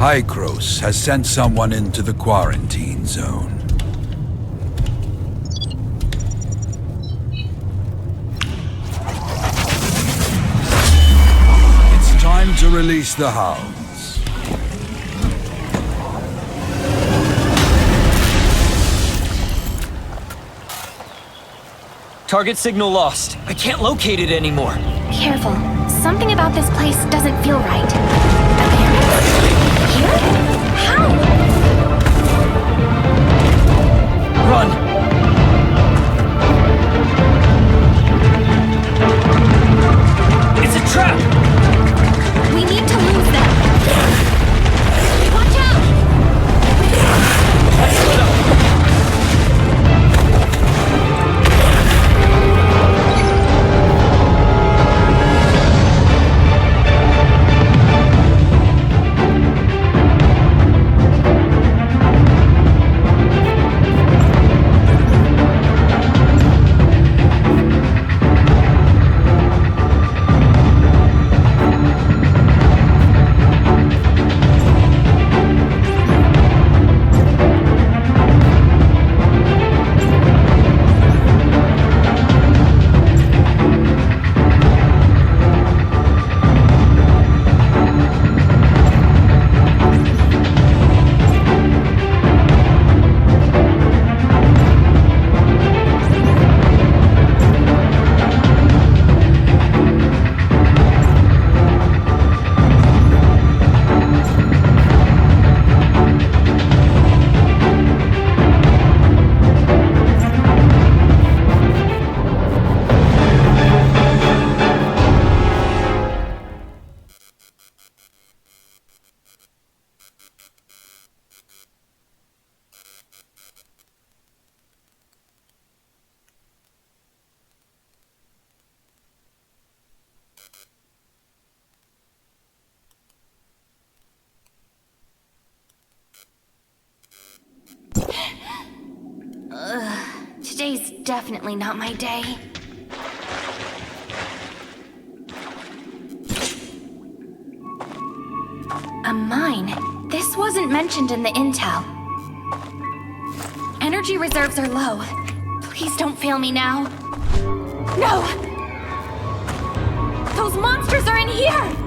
Hykros has sent someone into the quarantine zone. It's time to release the hounds. Target signal lost. I can't locate it anymore. Careful. Something about this place doesn't feel right. Here? How? Run! It's a trap! We need to lose them. Watch out! I split up. Today's definitely not my day. A mine? This wasn't mentioned in the intel. Energy reserves are low. Please don't fail me now. No! Those monsters are in here!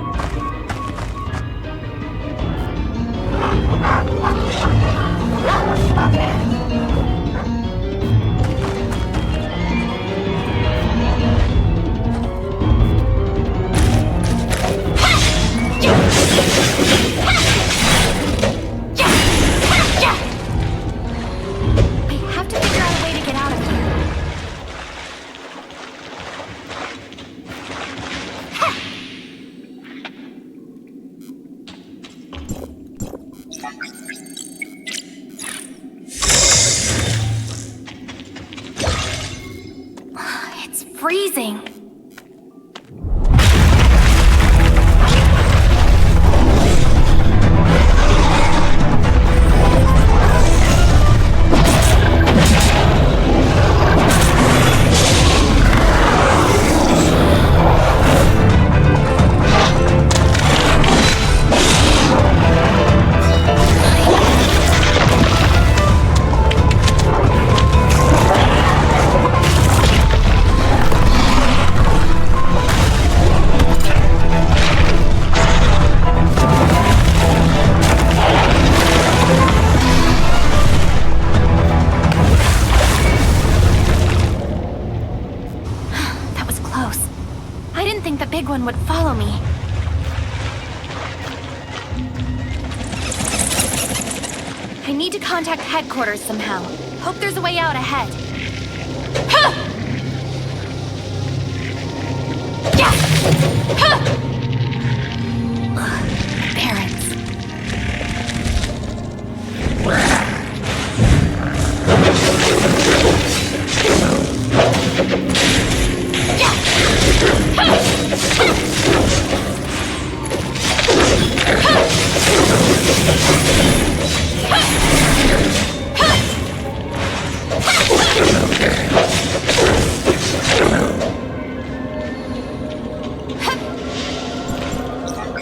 Freezing. Big one would follow me. I need to contact headquarters somehow. Hope there's a way out ahead. Ha! Yeah! Ha! Parents.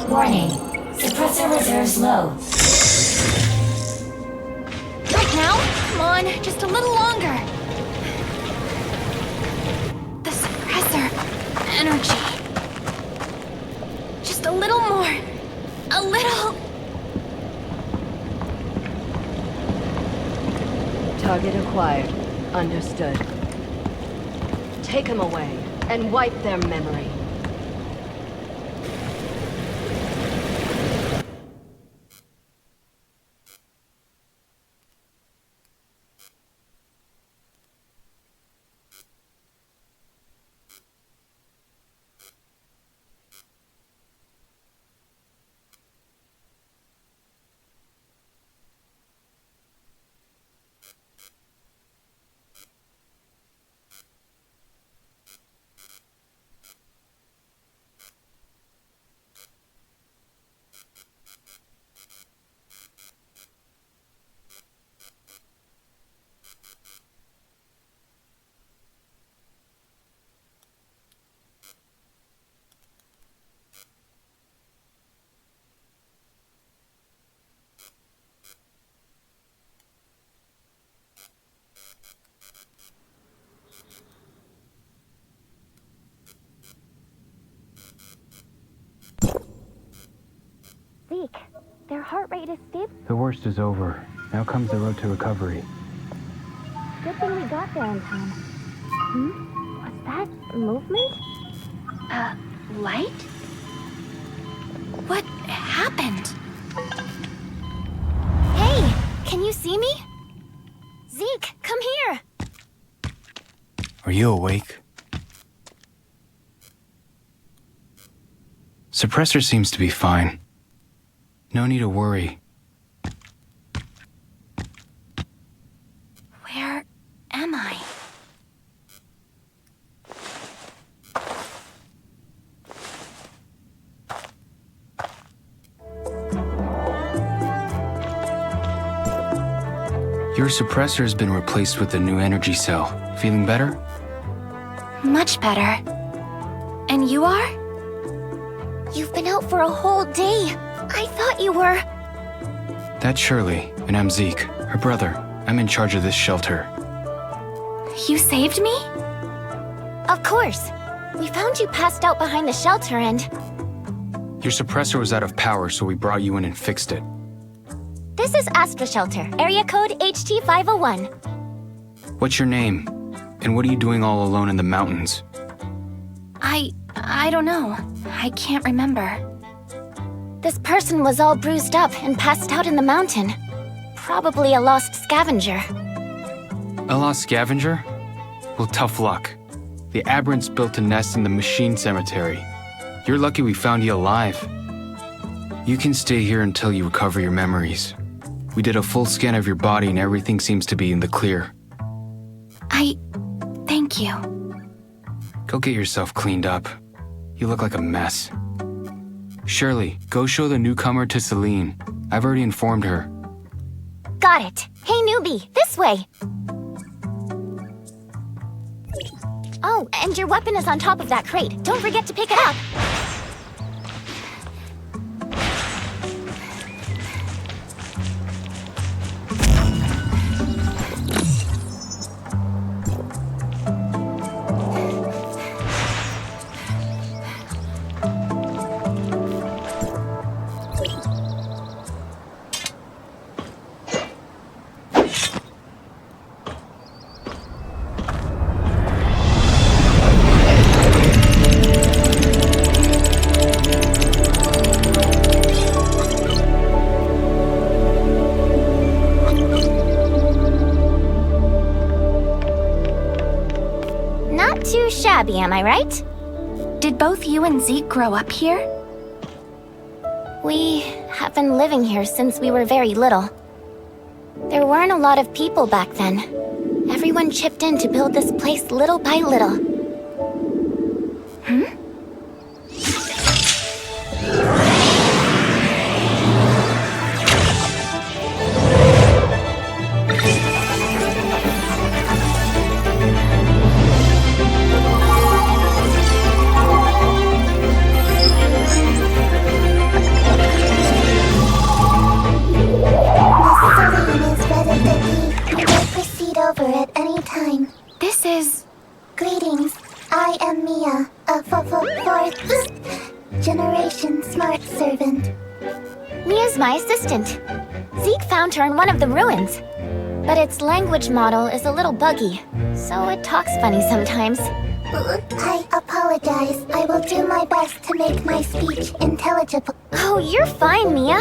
Warning. Suppressor reserves low. on, just a little longer. The suppressor energy. Just a little more. A little. Target acquired. Understood. Take them away and wipe their memory. Zeke, their heart rate is stable. The worst is over. Now comes the road to recovery. Good thing we got there in time. Was that movement? Light? What happened? Hey, can you see me? Zeke, come here! Are you awake? Suppressor seems to be fine. No need to worry. Where am I? Your suppressor has been replaced with a new energy cell. Feeling better? Much better. And you are? You've been out for a whole day. I thought you were... That's Shirley, and I'm Zeke, her brother. I'm in charge of this shelter. You saved me? Of course. We found you passed out behind the shelter and... Your suppressor was out of power, so we brought you in and fixed it. This is Astra Shelter, area code HT501. What's your name? And what are you doing all alone in the mountains? I don't know. I can't remember. This person was all bruised up and passed out in the mountain. Probably a lost scavenger. A lost scavenger? Well, tough luck. The aberrants built a nest in the machine cemetery. You're lucky we found you alive. You can stay here until you recover your memories. We did a full scan of your body and everything seems to be in the clear. Thank you. Go get yourself cleaned up. You look like a mess. Shirley, go show the newcomer to Celine. I've already informed her. Got it. Hey, newbie, this way. Oh, and your weapon is on top of that crate. Don't forget to pick it up. Too shabby, am I right? Did both you and Zeke grow up here? We have been living here since we were very little. There weren't a lot of people back then. Everyone chipped in to build this place little by little. fourth generation smart servant. Mia's my assistant. Zeke found her in one of the ruins. But its language model is a little buggy, so it talks funny sometimes. I apologize. I will do my best to make my speech intelligible. Oh, you're fine, Mia.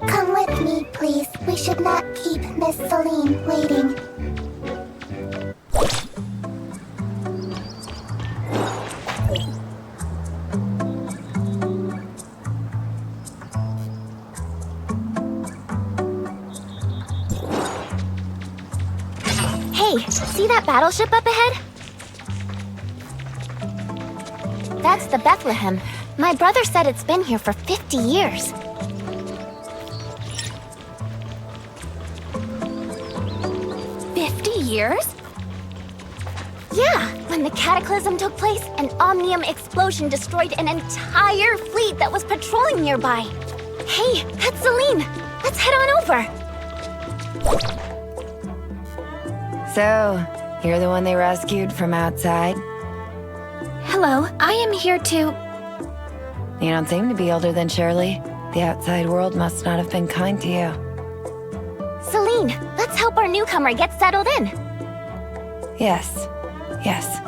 Come with me, please. We should not keep Miss Celine waiting. Hey, see that battleship up ahead? That's the Bethlehem. My brother said it's been here for 50 years. Years? Yeah, when the cataclysm took place, an omnium explosion destroyed an entire fleet that was patrolling nearby. Hey, that's Celine. Let's head on over. So, you're the one they rescued from outside? Hello, I am here to... You don't seem to be older than Shirley. The outside world must not have been kind to you. Celine, let's help our newcomer get settled in. Yes. Yes.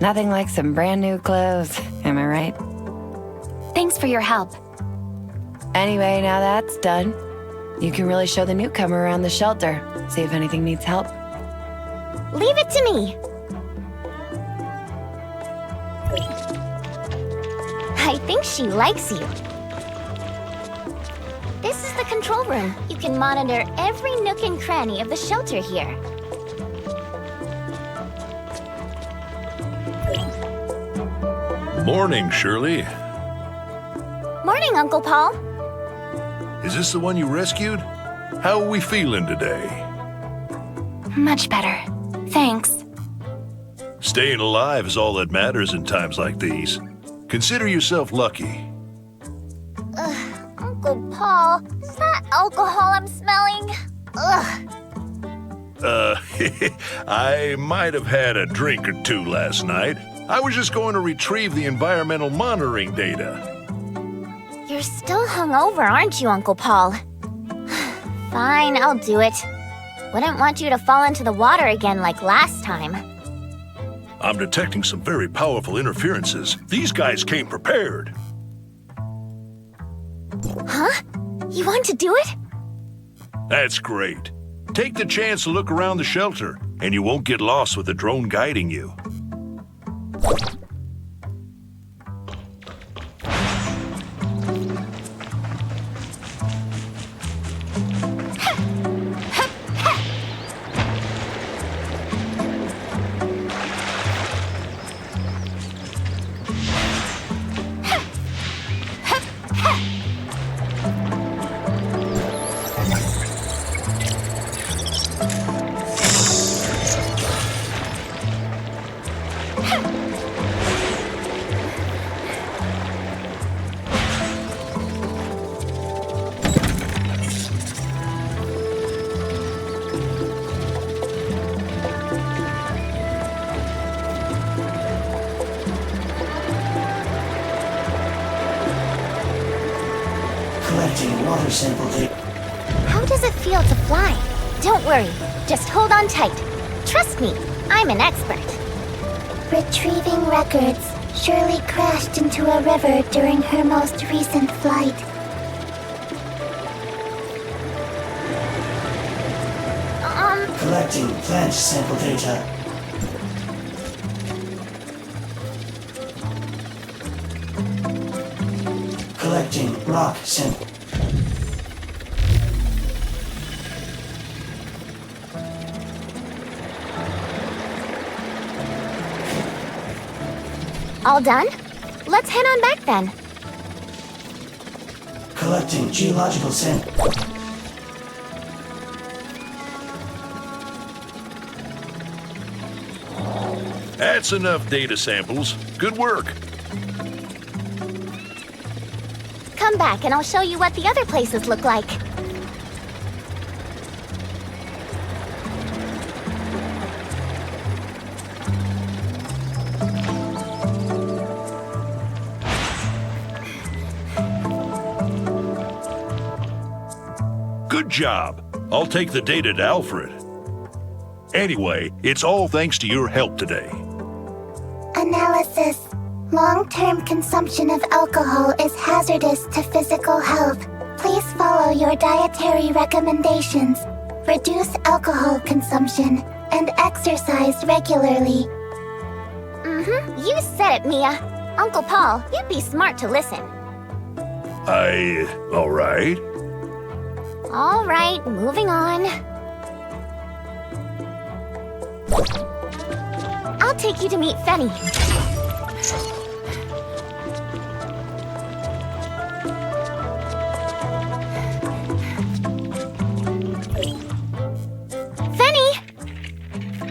Nothing like some brand new clothes, am I right? Thanks for your help. Anyway, now that's done, you can really show the newcomer around the shelter, see if anything needs help. Leave it to me. I think she likes you. This is the control room. You can monitor every nook and cranny of the shelter here. Morning, Shirley. Morning, Uncle Paul. Is this the one you rescued? How are we feeling today? Much better. Thanks. Staying alive is all that matters in times like these. Consider yourself lucky. Uncle Paul, is that alcohol I'm smelling? Ugh. I might have had a drink or two last night. I was just going to retrieve the environmental monitoring data. You're still hungover, aren't you, Uncle Paul? Fine, I'll do it. Wouldn't want you to fall into the water again like last time. I'm detecting some very powerful interferences. These guys came prepared. Huh? You want to do it? That's great. Take the chance to look around the shelter, and you won't get lost with the drone guiding you. Collecting water sample data. How does it feel to fly? Don't worry, just hold on tight. Trust me, I'm an expert. Retrieving records. Shirley crashed into a river during her most recent flight. Collecting plant sample data. Collecting rock sample. All done? Let's head on back then. Collecting geological sample. That's enough data samples. Good work. Come back and I'll show you what the other places look like. Good job. I'll take the data to Alfred. Anyway, it's all thanks to your help today. Analysis. Long-term consumption of alcohol is hazardous to physical health. Please follow your dietary recommendations. Reduce alcohol consumption and exercise regularly. You said it, Mia. Uncle Paul, you'd be smart to listen. All right. All right, moving on. I'll take you to meet Fenny.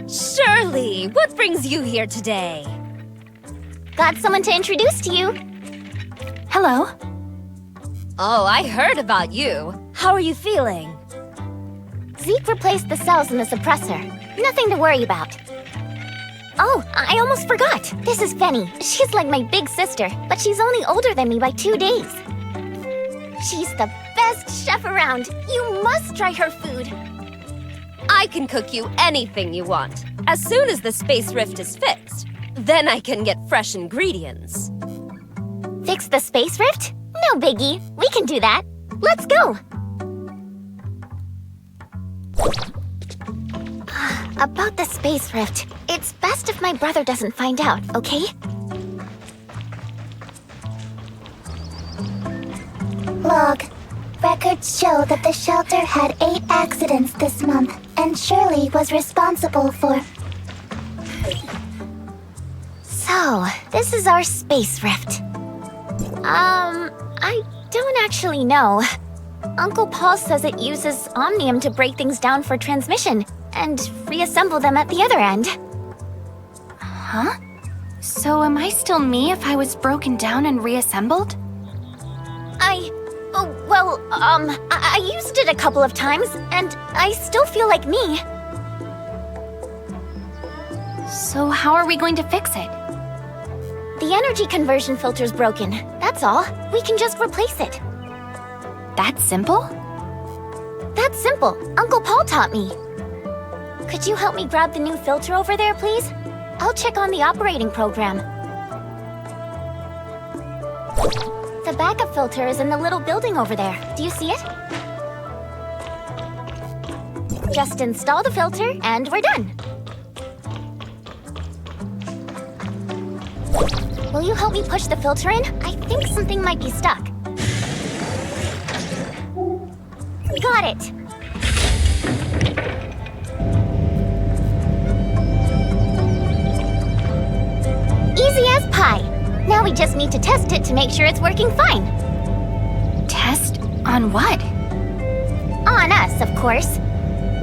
Shirley, what brings you here today? Got someone to introduce to you. Hello. Oh, I heard about you. How are you feeling? Zeke replaced the cells in the suppressor. Nothing to worry about. Oh, I almost forgot. This is Fenny. She's like my big sister, but she's only older than me by 2 days. She's the best chef around. You must try her food. I can cook you anything you want, as soon as the space rift is fixed. Then I can get fresh ingredients. Fix the space rift? No biggie. We can do that. Let's go! About the space rift, it's best if my brother doesn't find out, okay? Log. Records show that the shelter had 8 accidents this month, and Shirley was responsible for... So, this is our space rift. I don't actually know. Uncle Paul says it uses omnium to break things down for transmission, and reassemble them at the other end. Huh? So am I still me if I was broken down and reassembled? I used it a couple of times, and I still feel like me. So how are we going to fix it? The energy conversion filter's broken, that's all. We can just replace it. That simple? That's simple. Uncle Paul taught me. Could you help me grab the new filter over there, please? I'll check on the operating program. The backup filter is in the little building over there. Do you see it? Just install the filter, and we're done. Will you help me push the filter in? I think something might be stuck. Got it! Easy as pie. Now we just need to test it to make sure it's working fine. Test on what? On us, of course.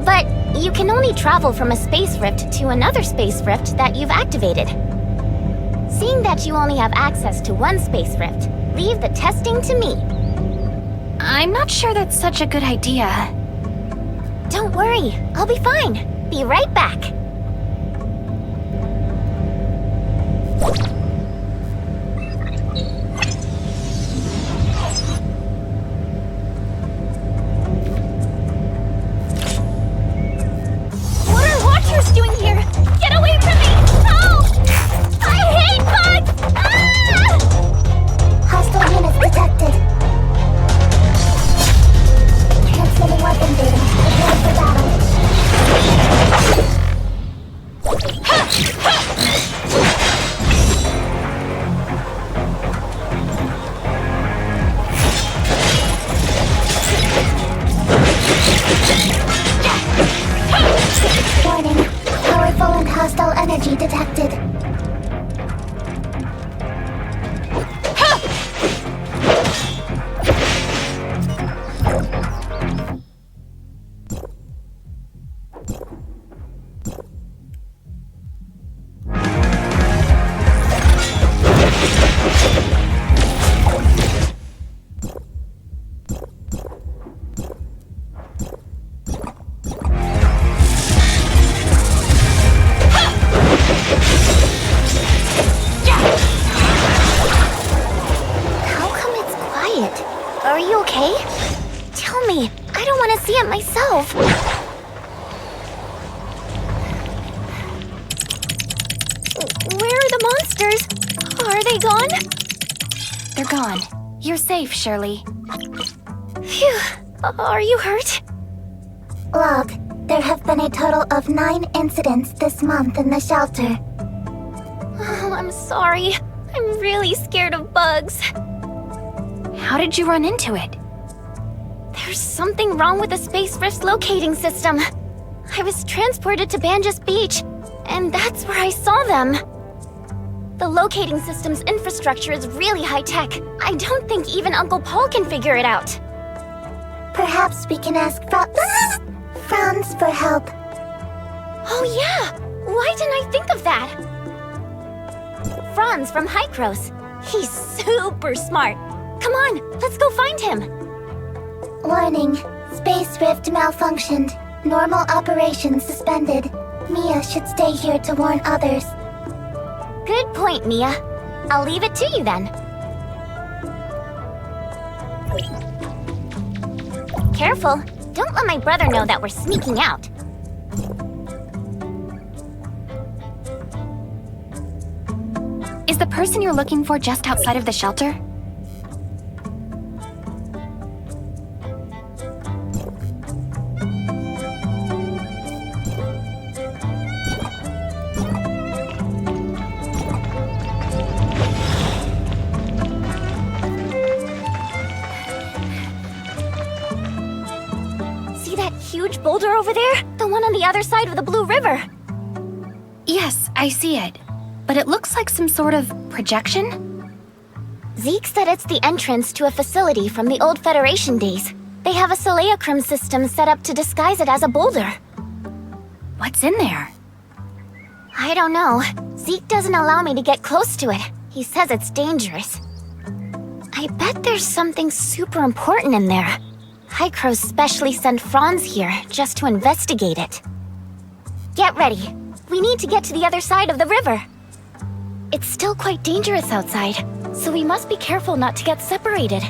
But you can only travel from a space rift to another space rift that you've activated. Seeing that you only have access to one space rift, leave the testing to me. I'm not sure that's such a good idea. Don't worry, I'll be fine. Be right back. What are Watchers doing here? Get away from me! Oh! I hate bugs! Ah! Hostile units detected. Transmitting weapon data. Prepared for battle. Warning. Powerful and hostile energy detected. How come it's quiet? Are you okay? Tell me. I don't want to see it myself. Where are the monsters? Are they gone? They're gone. You're safe, Shirley. Phew. Are you hurt? Log. There have been a total of 9 incidents this month in the shelter. Oh, I'm sorry. I'm really scared of bugs. How did you run into it? There's something wrong with the Space Rift's locating system. I was transported to Banjas Beach, and that's where I saw them. The locating system's infrastructure is really high-tech. I don't think even Uncle Paul can figure it out. Perhaps we can ask Franz for help. Oh yeah! Why didn't I think of that? Franz from Hycros. He's super smart. Come on, let's go find him. Warning. Space rift malfunctioned. Normal operations suspended. Mia should stay here to warn others. Good point, Mia. I'll leave it to you then. Careful. Don't let my brother know that we're sneaking out. the person you're looking for just outside of the shelter? See that huge boulder over there? The one on the other side of the Blue River. Yes, I see it. But it looks like some sort of projection? Zeke said it's the entrance to a facility from the old Federation days. They have a Seleacrim system set up to disguise it as a boulder. What's in there? I don't know. Zeke doesn't allow me to get close to it. He says it's dangerous. I bet there's something super important in there. Hycros specially sent Franz here just to investigate it. Get ready. We need to get to the other side of the river. It's still quite dangerous outside, so we must be careful not to get separated.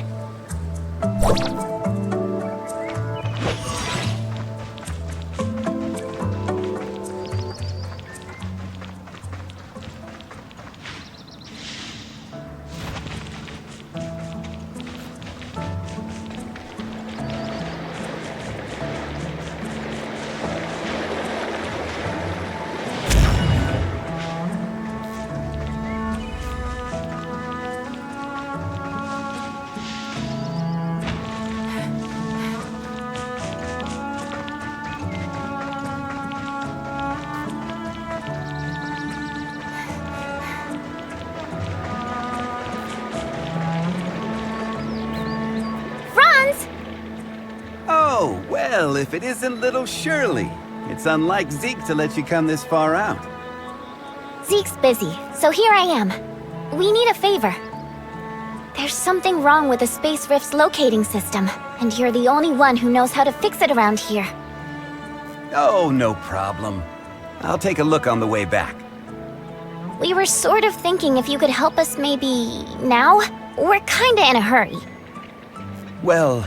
Oh, well, if it isn't little Shirley. It's unlike Zeke to let you come this far out. Zeke's busy, so here I am. We need a favor. There's something wrong with the Space Rift's locating system, and you're the only one who knows how to fix it around here. Oh, no problem. I'll take a look on the way back. We were sort of thinking if you could help us maybe now? We're kinda in a hurry. Well,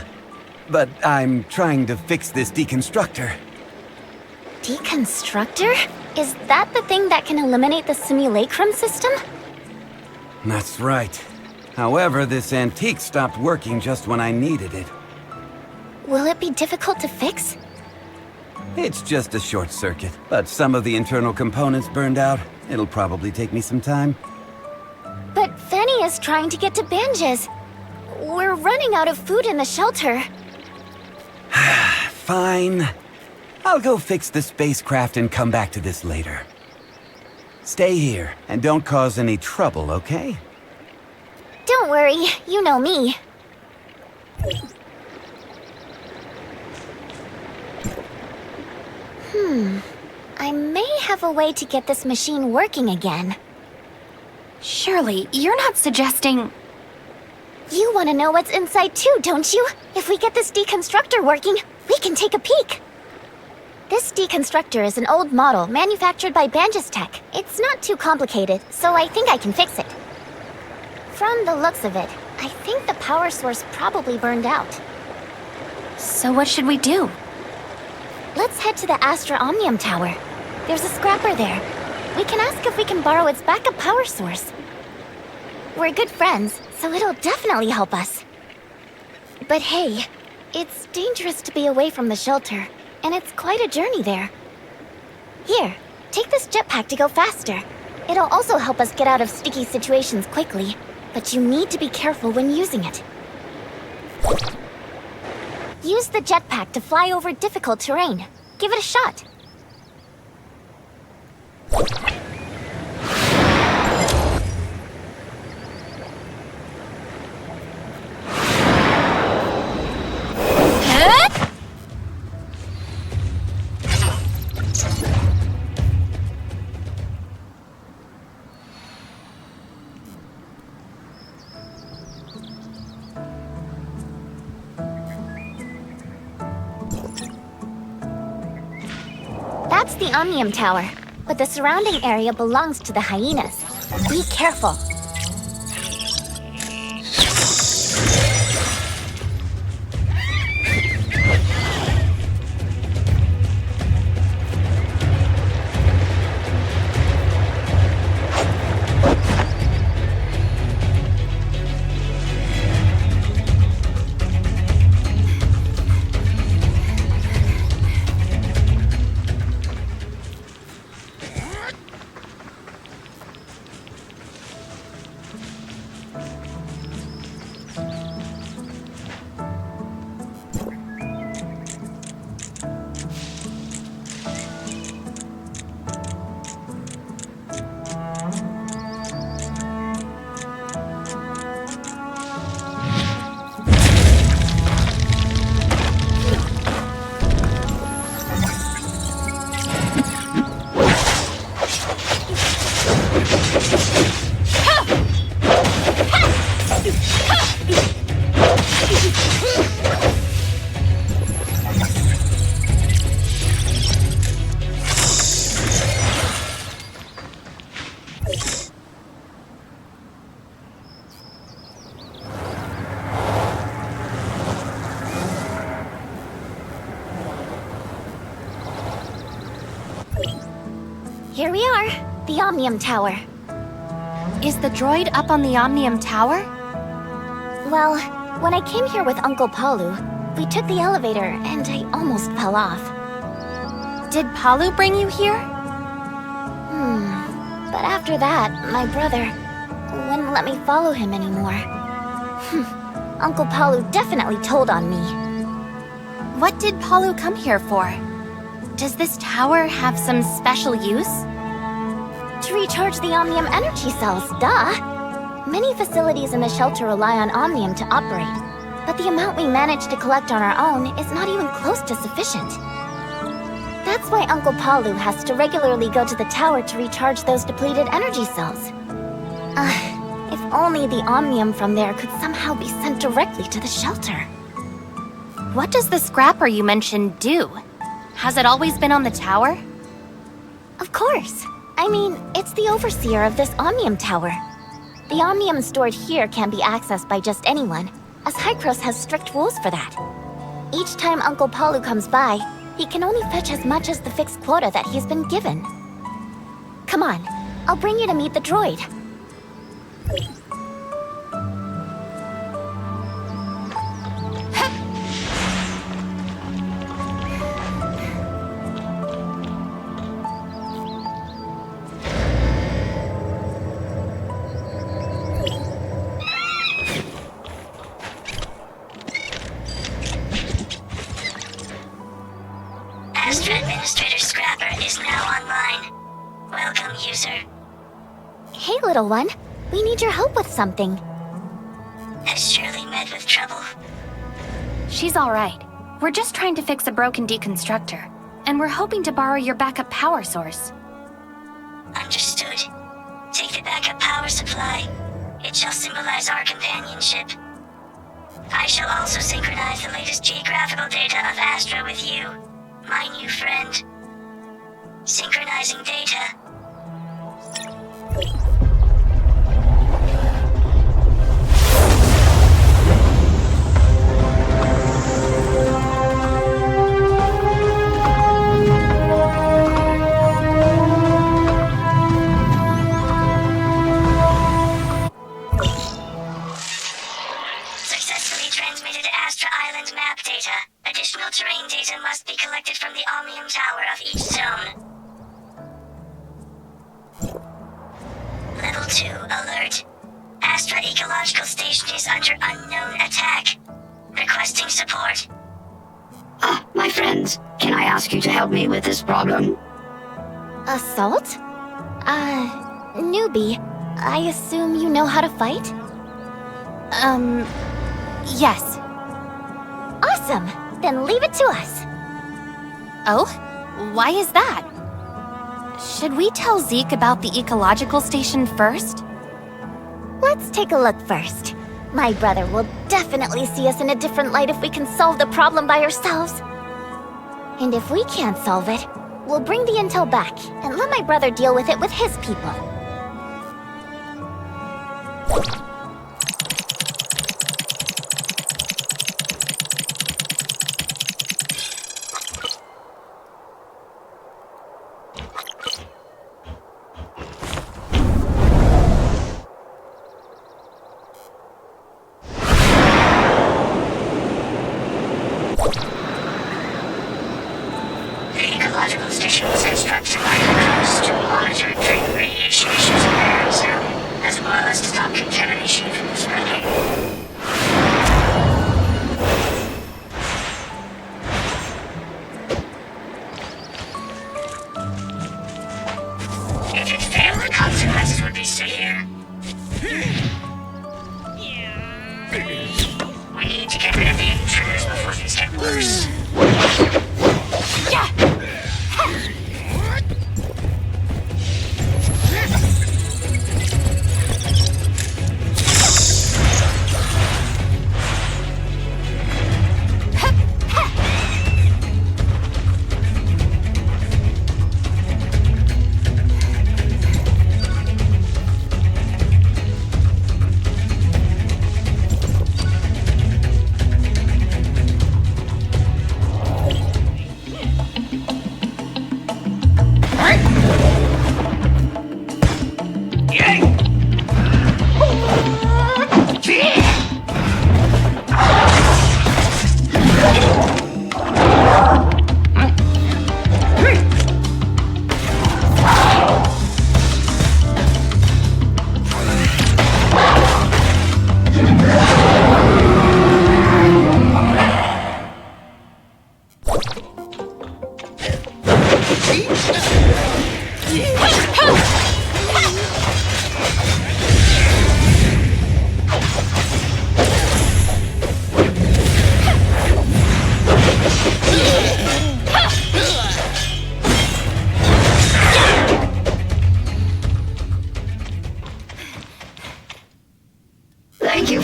but I'm trying to fix this deconstructor. Deconstructor? Is that the thing that can eliminate the simulacrum system? That's right. However, this antique stopped working just when I needed it. Will it be difficult to fix? It's just a short circuit, but some of the internal components burned out. It'll probably take me some time. But Fanny is trying to get to Banges. We're running out of food in the shelter. Fine. I'll go fix the spacecraft and come back to this later. Stay here, and don't cause any trouble, okay? Don't worry, you know me. I may have a way to get this machine working again. Surely, you're not suggesting... You want to know what's inside too, don't you? If we get this deconstructor working, we can take a peek. This deconstructor is an old model manufactured by Banges Tech. It's not too complicated, so I think I can fix it. From the looks of it, I think the power source probably burned out. So what should we do? Let's head to the Astra Omnium Tower. There's a scrapper there. We can ask if we can borrow its backup power source. We're good friends, so it'll definitely help us. But hey, it's dangerous to be away from the shelter, and it's quite a journey there. Here, take this jetpack to go faster. It'll also help us get out of sticky situations quickly, but you need to be careful when using it. Use the jetpack to fly over difficult terrain. Give it a shot. That's the Omnium Tower, but the surrounding area belongs to the hyenas. Be careful. Here we are, the Omnium Tower. Is the droid up on the Omnium Tower? Well, when I came here with Uncle Palu, we took the elevator and I almost fell off. Did Palu bring you here? But after that, my brother wouldn't let me follow him anymore. Uncle Palu definitely told on me. What did Palu come here for? Does this tower have some special use? To recharge the Omnium energy cells, duh! Many facilities in the shelter rely on Omnium to operate, but the amount we manage to collect on our own is not even close to sufficient. That's why Uncle Palu has to regularly go to the tower to recharge those depleted energy cells. If only the Omnium from there could somehow be sent directly to the shelter. What does the scrapper you mentioned do? Has it always been on the tower? Of course. I mean, it's the overseer of this Omnium Tower. The Omnium stored here can't be accessed by just anyone, as Hycros has strict rules for that. Each time Uncle Palu comes by, he can only fetch as much as the fixed quota that he's been given. Come on, I'll bring you to meet the droid. Astra Administrator Scrapper is now online. Welcome, user. Hey, little one. We need your help with something. Has Shirley met with trouble? She's alright. We're just trying to fix a broken deconstructor, and we're hoping to borrow your backup power source. Understood. Take the backup power supply. It shall symbolize our companionship. I shall also synchronize the latest geographical data of Astra with you, my new friend. Synchronizing data. Successfully transmitted Astra Island map data. Additional terrain data must be collected from the Omnium Tower of each zone. Level 2 alert. Astra Ecological Station is under unknown attack. Requesting support. My friends, can I ask you to help me with this problem? Assault? Newbie, I assume you know how to fight? Yes. Awesome! Then leave it to us. Oh? Why is that? Should we tell Zeke about the ecological station first? Let's take a look first. My brother will definitely see us in a different light if we can solve the problem by ourselves. And if we can't solve it, we'll bring the intel back and let my brother deal with it with his people. The ecological station was constructed by Hycros to monitor drain radiation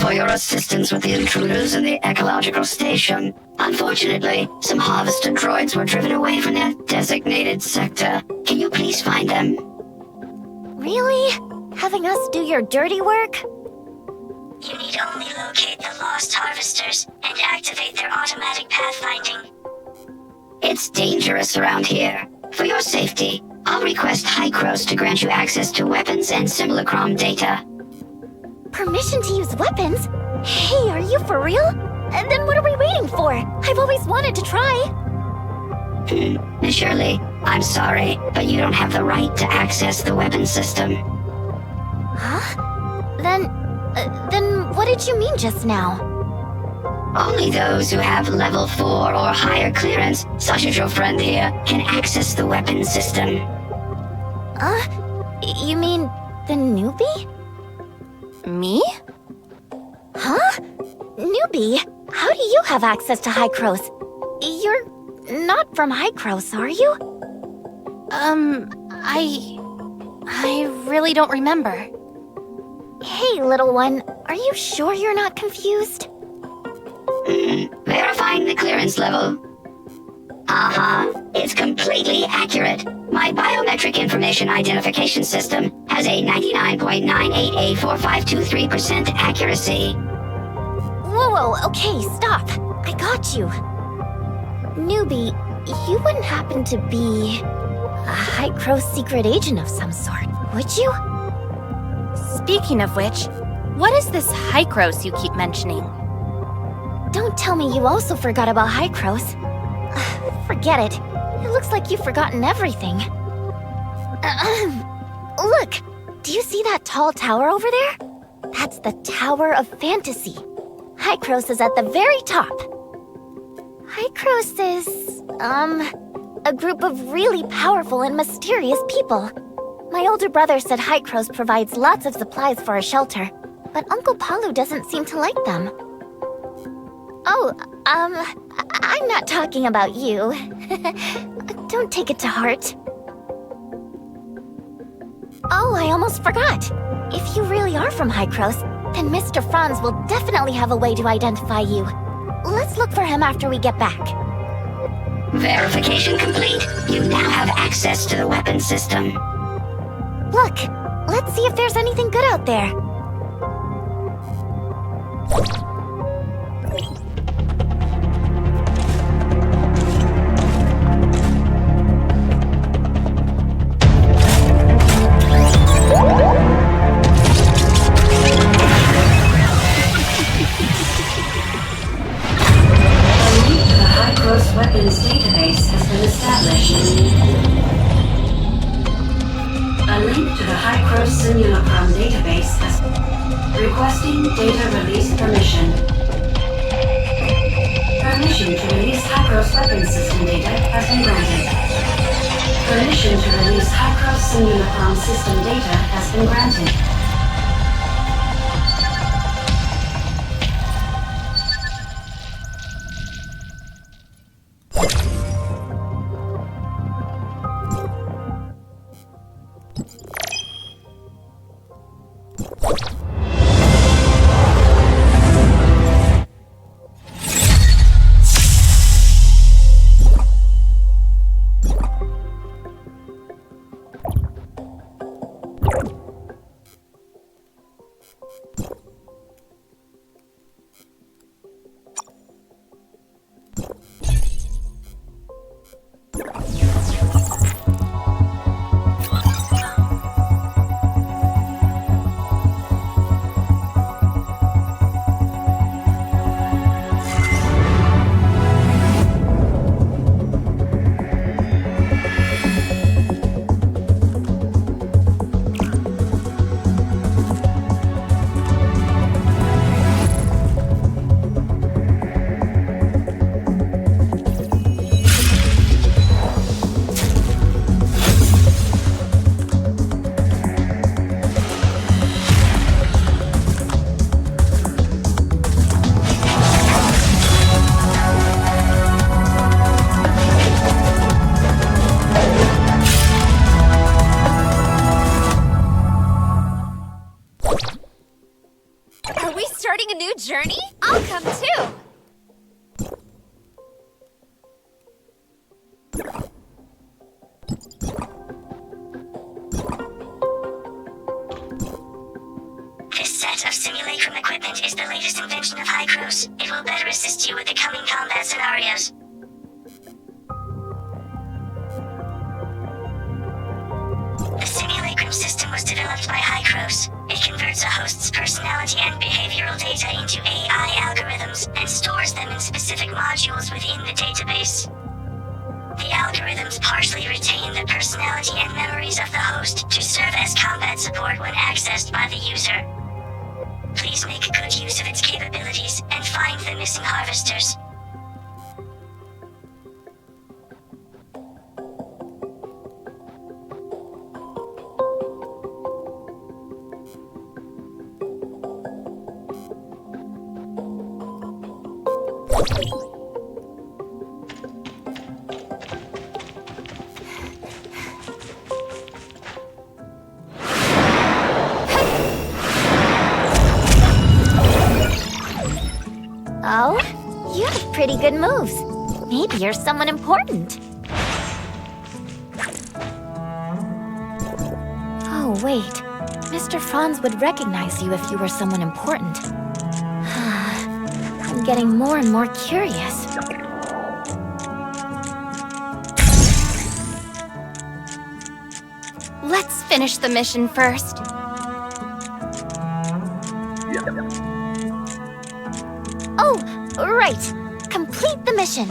for your assistance with the intruders in the ecological station. Unfortunately, some harvester droids were driven away from their designated sector. Can you please find them? Really? Having us do your dirty work? You need only locate the lost harvesters and activate their automatic pathfinding. It's dangerous around here. For your safety, I'll request Hycros to grant you access to weapons and simulacrum data. Permission to use weapons? Hey, are you for real? And then what are we waiting for? I've always wanted to try. Miss Shirley, I'm sorry, but you don't have the right to access the weapon system. Huh? Then what did you mean just now? Only those who have level 4 or higher clearance, such as your friend here, can access the weapon system. You mean the newbie? Me? Huh? Newbie? How do you have access to Hycros? You're not from Hycros, are you? I really don't remember. Hey, little one, are you sure you're not confused? Verifying the clearance level. It's completely accurate. My biometric information identification system has a 99.9884523% accuracy. Whoa, okay, stop. I got you. Newbie, you wouldn't happen to be a Hycros secret agent of some sort, would you? Speaking of which, what is this Hycros you keep mentioning? Don't tell me you also forgot about Hycros. Forget it. It looks like you've forgotten everything. Look! Do you see that tall tower over there? That's the Tower of Fantasy. Hycros is at the very top. Hycros is, a group of really powerful and mysterious people. My older brother said Hycros provides lots of supplies for a shelter, but Uncle Palu doesn't seem to like them. Oh, I'm not talking about you. Don't take it to heart. Oh, I almost forgot. If you really are from Hycros, then Mr. Franz will definitely have a way to identify you. Let's look for him after we get back. Verification complete. You now have access to the weapon system. Look, let's see if there's anything good out there. Weapons database has been established. A link to the Hycros Simulacrum database has requesting data release permission. Permission to release Hycros weapon system data has been granted. Permission to release Hycros Simulacrum system data has been granted. a journey? I'll come too. This set of simulacrum equipment is the latest invention of Hycros. It will better assist you with the coming combat scenarios. The simulacrum system was developed by Hycros. It converts a host's personality and behavioral data into AI algorithms and stores them in specific modules within the database. The algorithms partially retain the personality and memories of the host to serve as combat support when accessed by the user. Please make good use of its capabilities and find the missing harvesters. Oh, you have pretty good moves. Maybe you're someone important. Oh, wait. Mr. Franz would recognize you if you were someone important. I'm getting more and more curious. Let's finish the mission first. Oh, right. Complete the mission.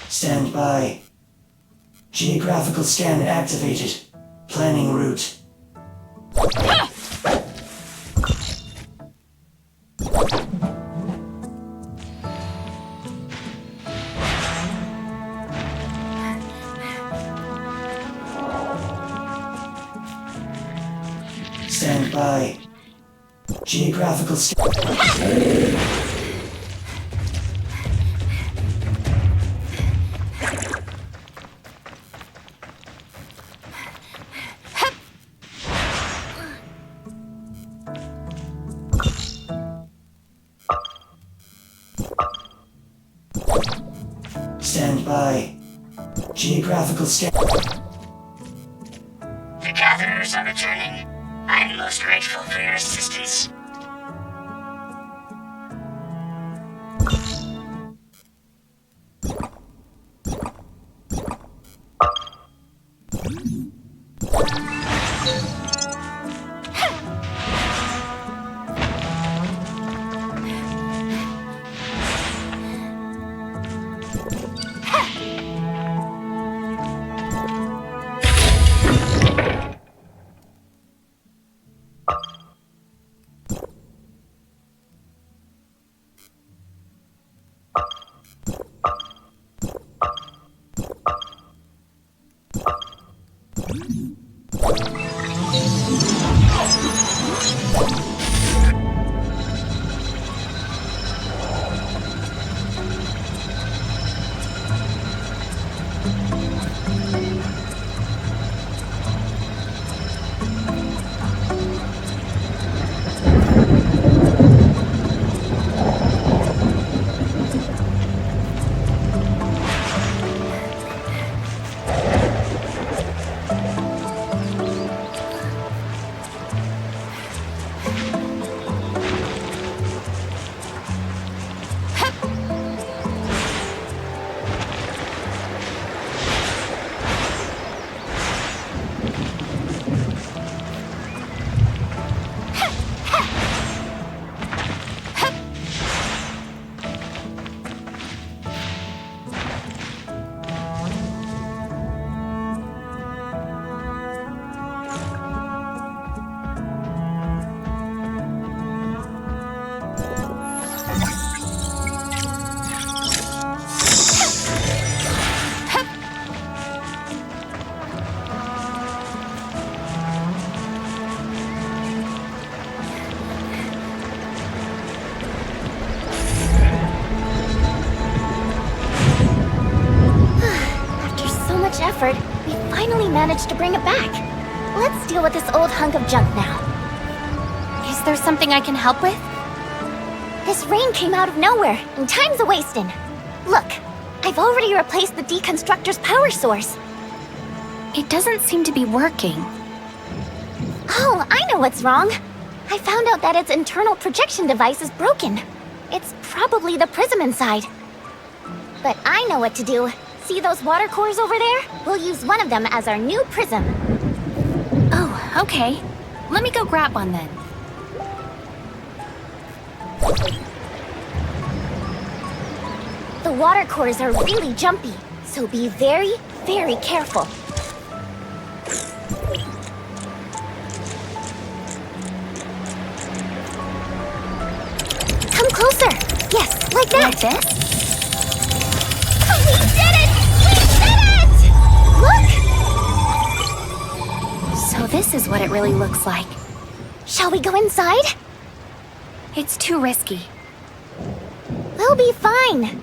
Stand by. Geographical scan activated. Planning route. Stand by. Geographical scan. Stand by. Geographical scan. The gatherers are returning. I am most grateful for your assistance. effort, we finally managed to bring it back. Let's deal with this old hunk of junk now. Is there something I can help with? This rain came out of nowhere, and time's a-wasting. Look, I've already replaced the deconstructor's power source. It doesn't seem to be working. Oh, I know what's wrong. I found out that its internal projection device is broken. It's probably the prism inside. But I know what to do. See those water cores over there? We'll use one of them as our new prism. Oh, okay. Let me go grab one then. The water cores are really jumpy, so be very, very careful. Come closer. Yes, like that. Like this? We did it! We did it! Look! So this is what it really looks like. Shall we go inside? It's too risky. We'll be fine.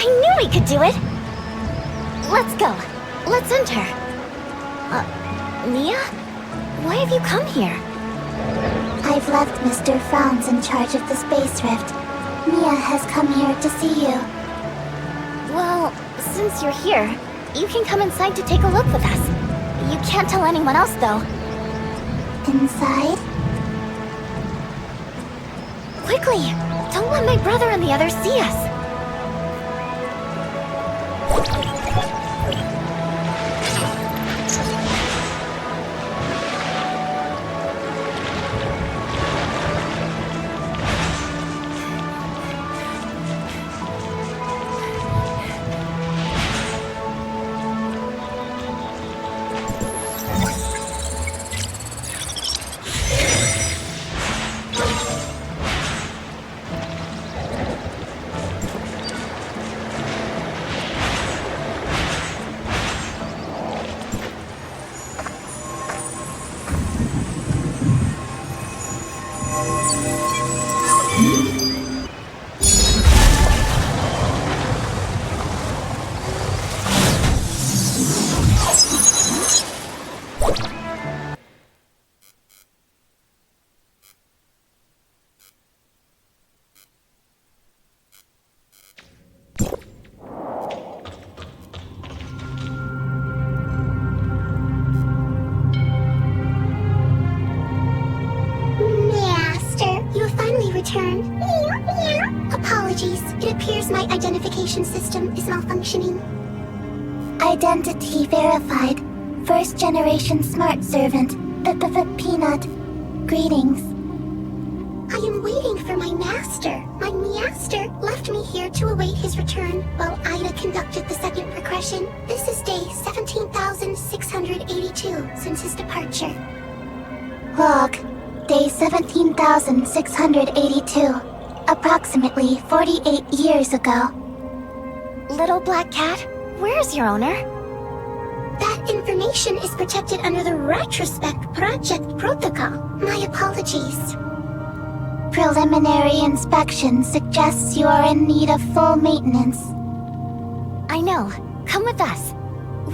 I knew we could do it. Let's go. Let's enter. Mia? Why have you come here? I've left Mr. Franz in charge of the Space Rift. Mia has come here to see you. Well, since you're here, you can come inside to take a look with us. You can't tell anyone else, though. Inside? Quickly! Don't let my brother and the others see us. Returned. Apologies. It appears my identification system is malfunctioning. Identity verified. First generation smart servant. Peanut. Greetings. I am waiting for my master. My master left me here to await his return while Ida conducted the second progression. This is day 17,682 since his departure. Log. Day 17,682. Approximately 48 years ago. Little Black Cat, where's your owner? That information is protected under the Retrospect Project Protocol. My apologies. Preliminary inspection suggests you are in need of full maintenance. I know. Come with us.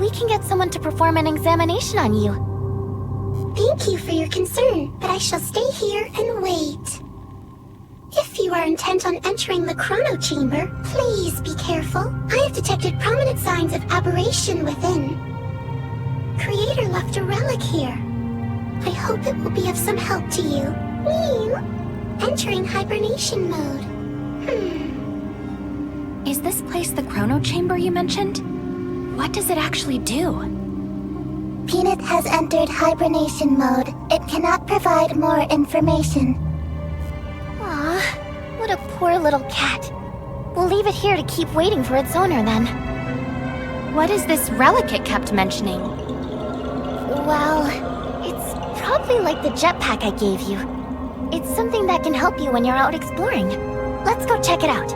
We can get someone to perform an examination on you. Thank you for your concern, but I shall stay here and wait. If you are intent on entering the Chrono Chamber, please be careful. I have detected prominent signs of aberration within. Creator left a relic here. I hope it will be of some help to you. Entering hibernation mode. Is this place the Chrono Chamber you mentioned? What does it actually do? Peanut has entered hibernation mode. It cannot provide more information. Aw, what a poor little cat. We'll leave it here to keep waiting for its owner then. What is this relic it kept mentioning? Well, it's probably like the jetpack I gave you. It's something that can help you when you're out exploring. Let's go check it out.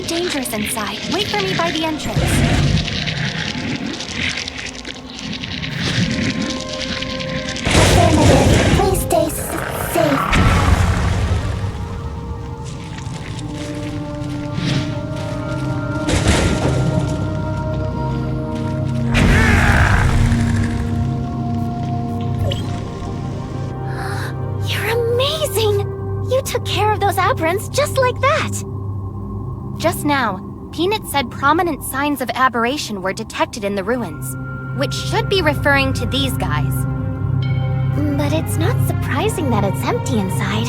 be dangerous inside. Wait for me by the entrance. Affirmative. Please stay safe. You're amazing! You took care of those aberrants just like that! Just now, Peanut said prominent signs of aberration were detected in the ruins, which should be referring to these guys. But it's not surprising that it's empty inside.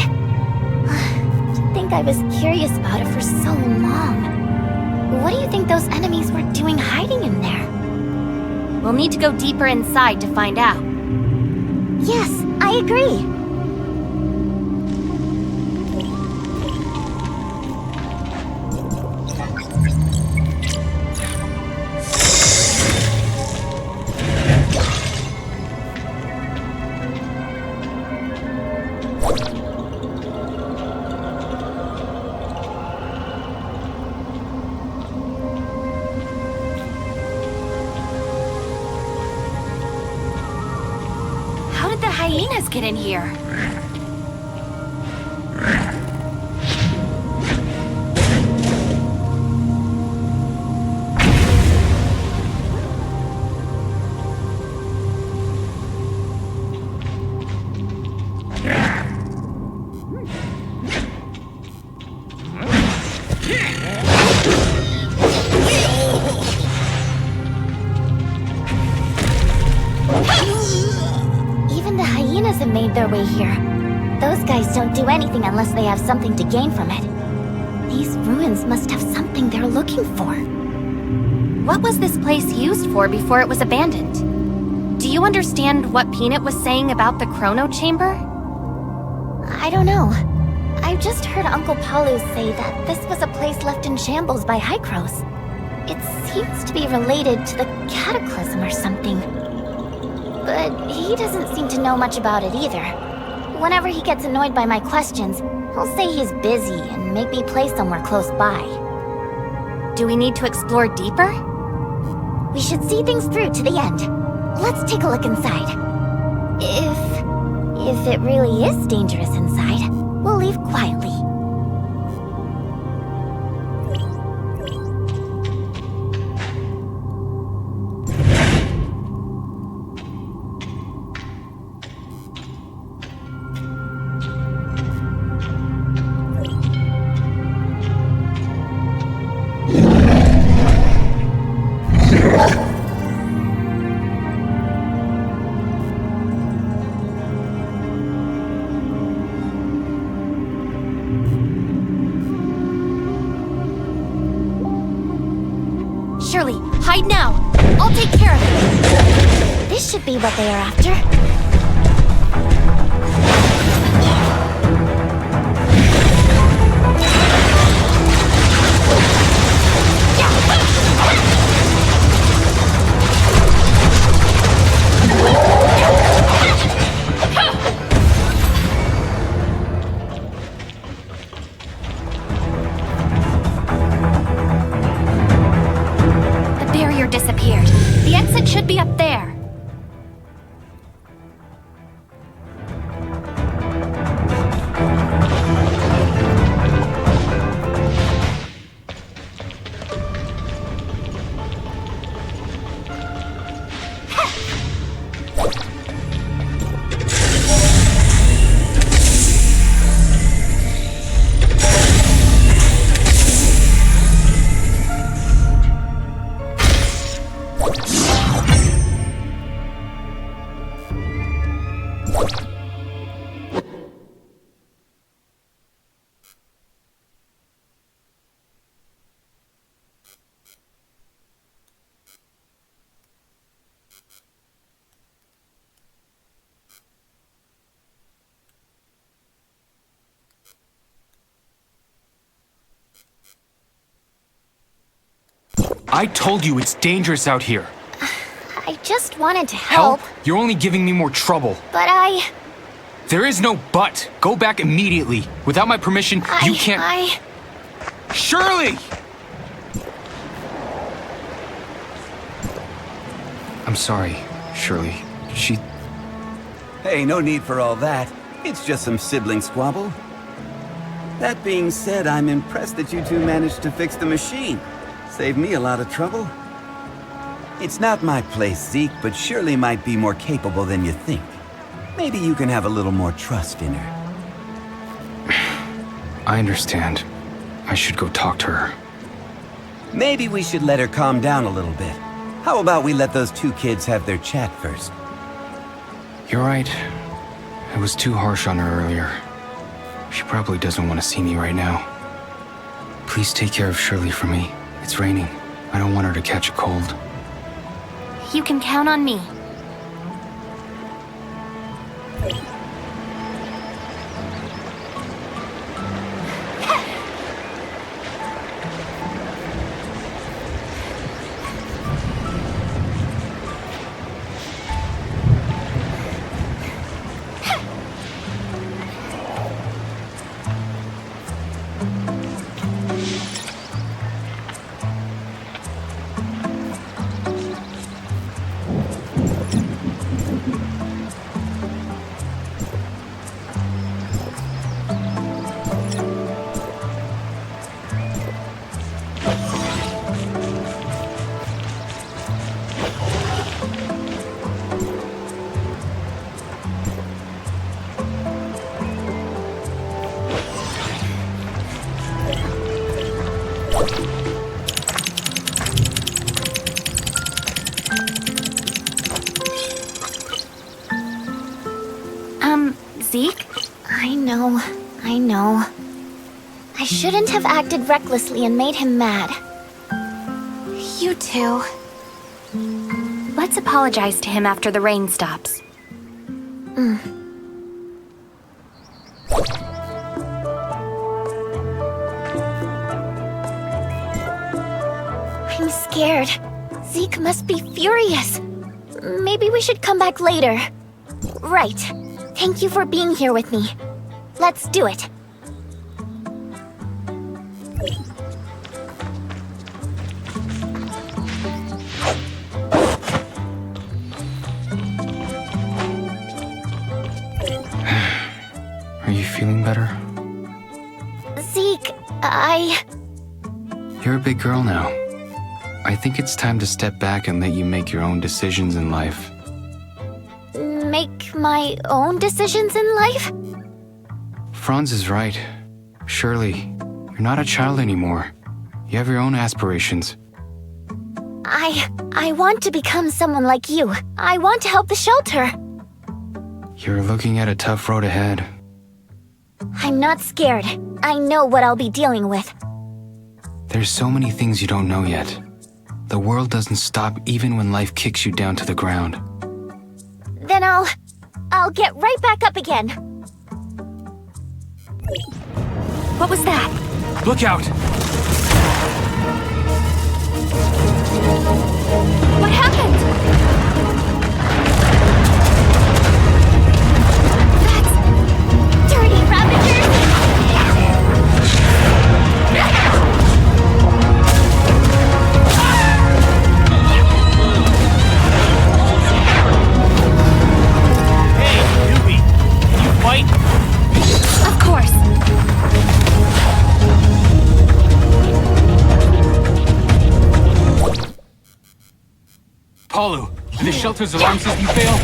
To think I was curious about it for so long. What do you think those enemies were doing hiding in there? We'll need to go deeper inside to find out. Yes, I agree. How did the hyenas get in here? Even the hyenas have made their way here. Those guys don't do anything unless they have something to gain from it. These ruins must have something they're looking for. What was this place used for before it was abandoned? Do you understand what Peanut was saying about the Chrono Chamber? I don't know. I just heard Uncle Palu say that this was a place left in shambles by Hycros. It seems to be related to the Cataclysm or something. But he doesn't seem to know much about it either. Whenever he gets annoyed by my questions, he'll say he's busy and make me play somewhere close by. Do we need to explore deeper? We should see things through to the end. Let's take a look inside. If it really is dangerous inside, we'll leave quietly. Shirley, hide now! I'll take care of it! This should be what they are after. Disappeared. The exit should be up there. I told you it's dangerous out here. I just wanted to help. You're only giving me more trouble. But There is no but. Go back immediately. Without my permission, you can't... I... Shirley! I'm sorry, Shirley. Hey, no need for all that. It's just some sibling squabble. That being said, I'm impressed that you two managed to fix the machine. Saved me a lot of trouble. It's not my place, Zeke, but Shirley might be more capable than you think. Maybe you can have a little more trust in her. I understand. I should go talk to her. Maybe we should let her calm down a little bit. How about we let those two kids have their chat first? You're right. I was too harsh on her earlier. She probably doesn't want to see me right now. Please take care of Shirley for me. It's raining. I don't want her to catch a cold. You can count on me. Zeke? I know. I shouldn't have acted recklessly and made him mad. You too. Let's apologize to him after the rain stops. I'm scared. Zeke must be furious. Maybe we should come back later. Right. Thank you for being here with me. Let's do it. Are you feeling better? Zeke, You're a big girl now. I think it's time to step back and let you make your own decisions in life. Make my own decisions in life? Franz is right. Shirley, you're not a child anymore. You have your own aspirations. I want to become someone like you. I want to help the shelter. You're looking at a tough road ahead. I'm not scared. I know what I'll be dealing with. There's so many things you don't know yet. The world doesn't stop even when life kicks you down to the ground. Then I'll get right back up again. What was that? Look out! What happened? That's dirty Ravagers! Of course. Paulu, did the shelter's alarm system fail?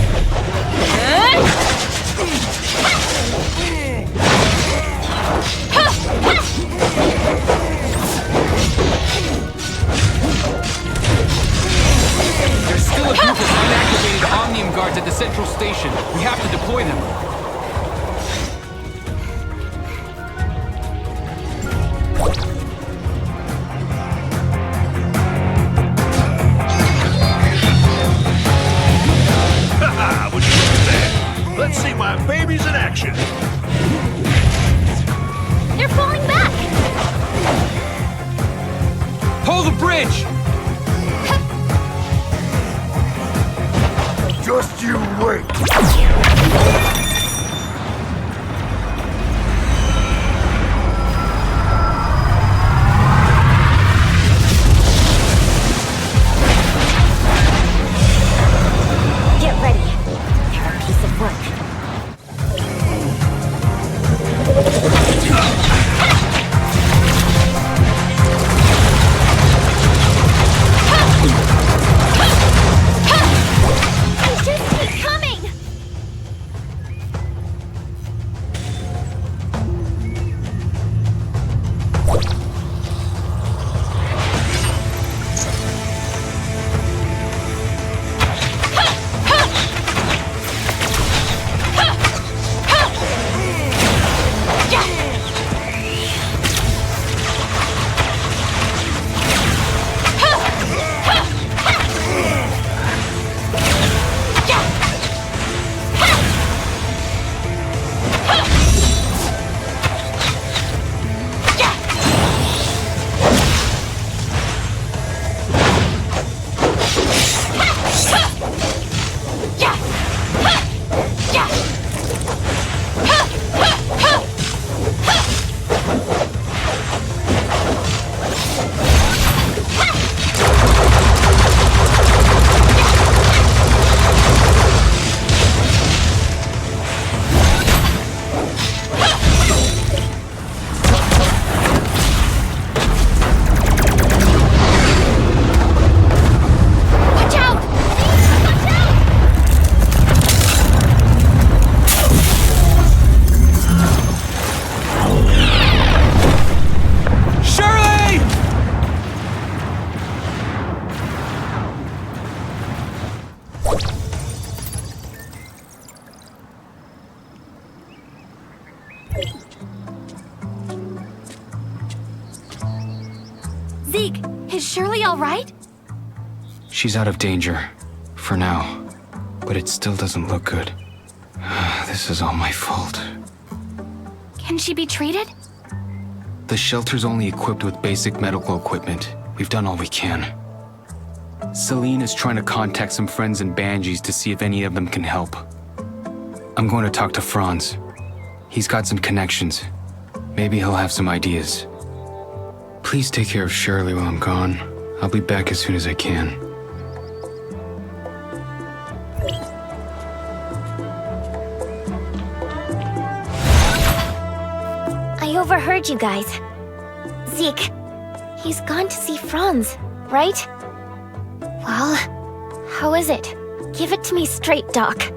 There's still a group of unactivated Omnium guards at the central station. We have to deploy them. Let's see my babies in action. They're falling back! Pull the bridge! Just you wait. Zeke, is Shirley all right? She's out of danger. For now. But it still doesn't look good. This is all my fault. Can she be treated? The shelter's only equipped with basic medical equipment. We've done all we can. Celine is trying to contact some friends in Banshees to see if any of them can help. I'm going to talk to Franz. He's got some connections. Maybe he'll have some ideas. Please take care of Shirley while I'm gone. I'll be back as soon as I can. I overheard you guys. Zeke, he's gone to see Franz, right? Well, how is it? Give it to me straight, Doc.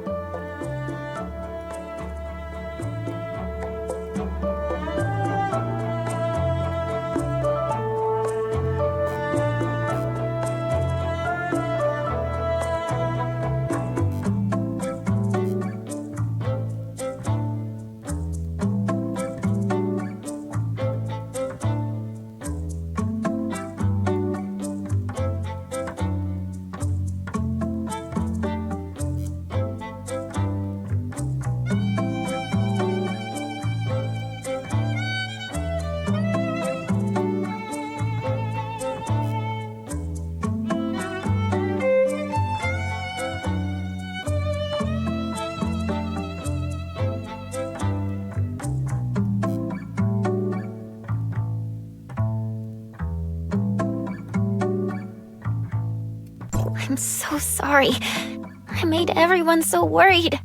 I'm so sorry. I made everyone so worried.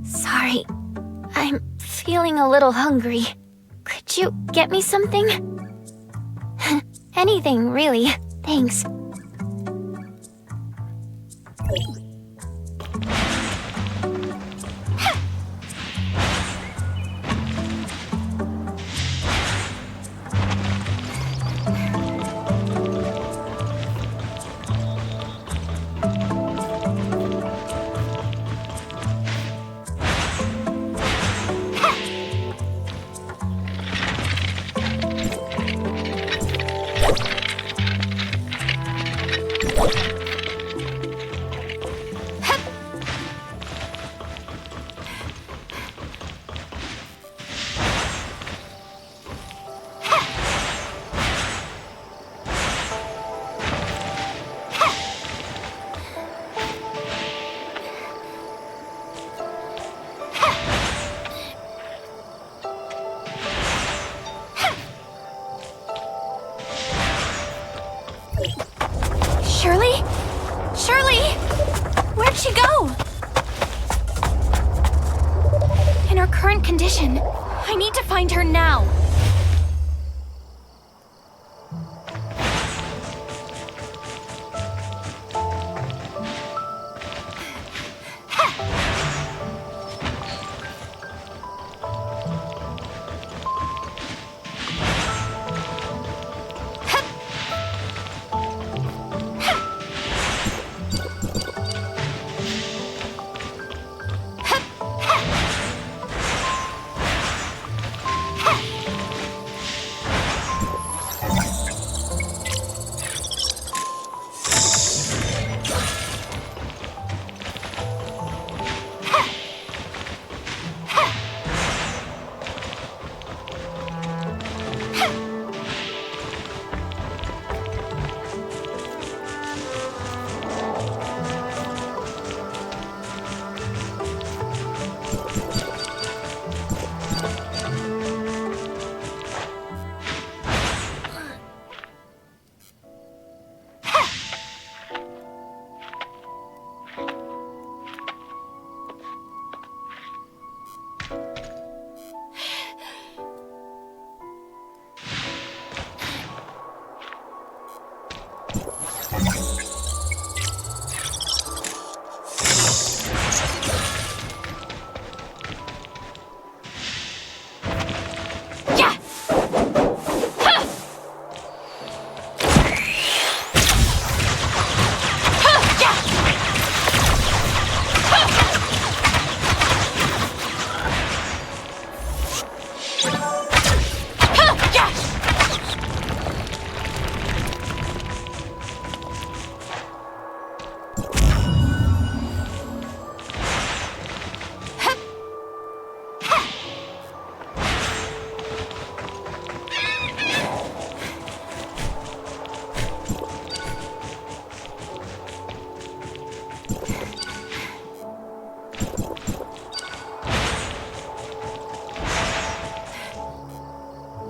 Sorry. I'm feeling a little hungry. Could you get me something? Anything, really. Thanks. Shirley? Shirley! Where'd she go? In her current condition, I need to find her now.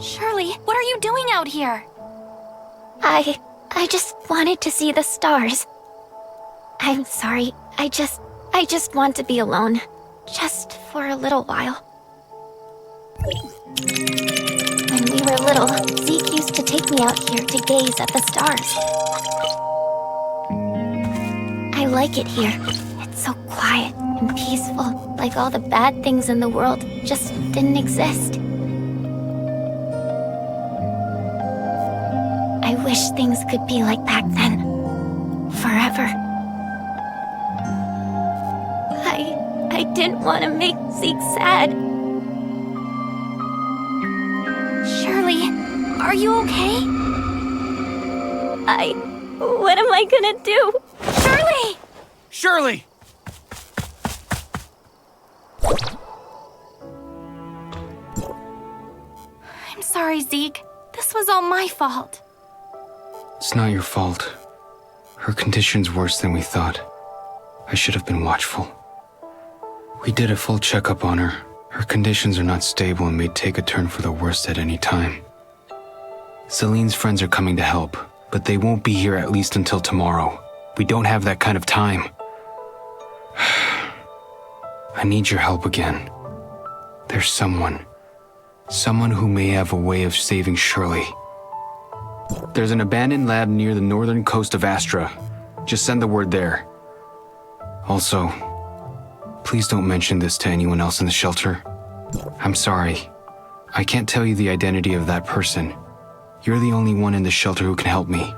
Shirley, what are you doing out here? I just wanted to see the stars. I'm sorry. I just want to be alone. Just for a little while. When we were little, Zeke used to take me out here to gaze at the stars. I like it here. It's so quiet and peaceful, like all the bad things in the world just didn't exist. I wish things could be like back then. Forever. I didn't want to make Zeke sad. Shirley, are you okay? What am I gonna do? Shirley! Shirley! I'm sorry, Zeke. This was all my fault. It's not your fault. Her condition's worse than we thought. I should have been watchful. We did a full checkup on her. Her conditions are not stable and may take a turn for the worst at any time. Celine's friends are coming to help, but they won't be here at least until tomorrow. We don't have that kind of time. I need your help again. There's someone who may have a way of saving Shirley. There's an abandoned lab near the northern coast of Astra. Just send the word there. Also, please don't mention this to anyone else in the shelter. I'm sorry. I can't tell you the identity of that person. You're the only one in the shelter who can help me.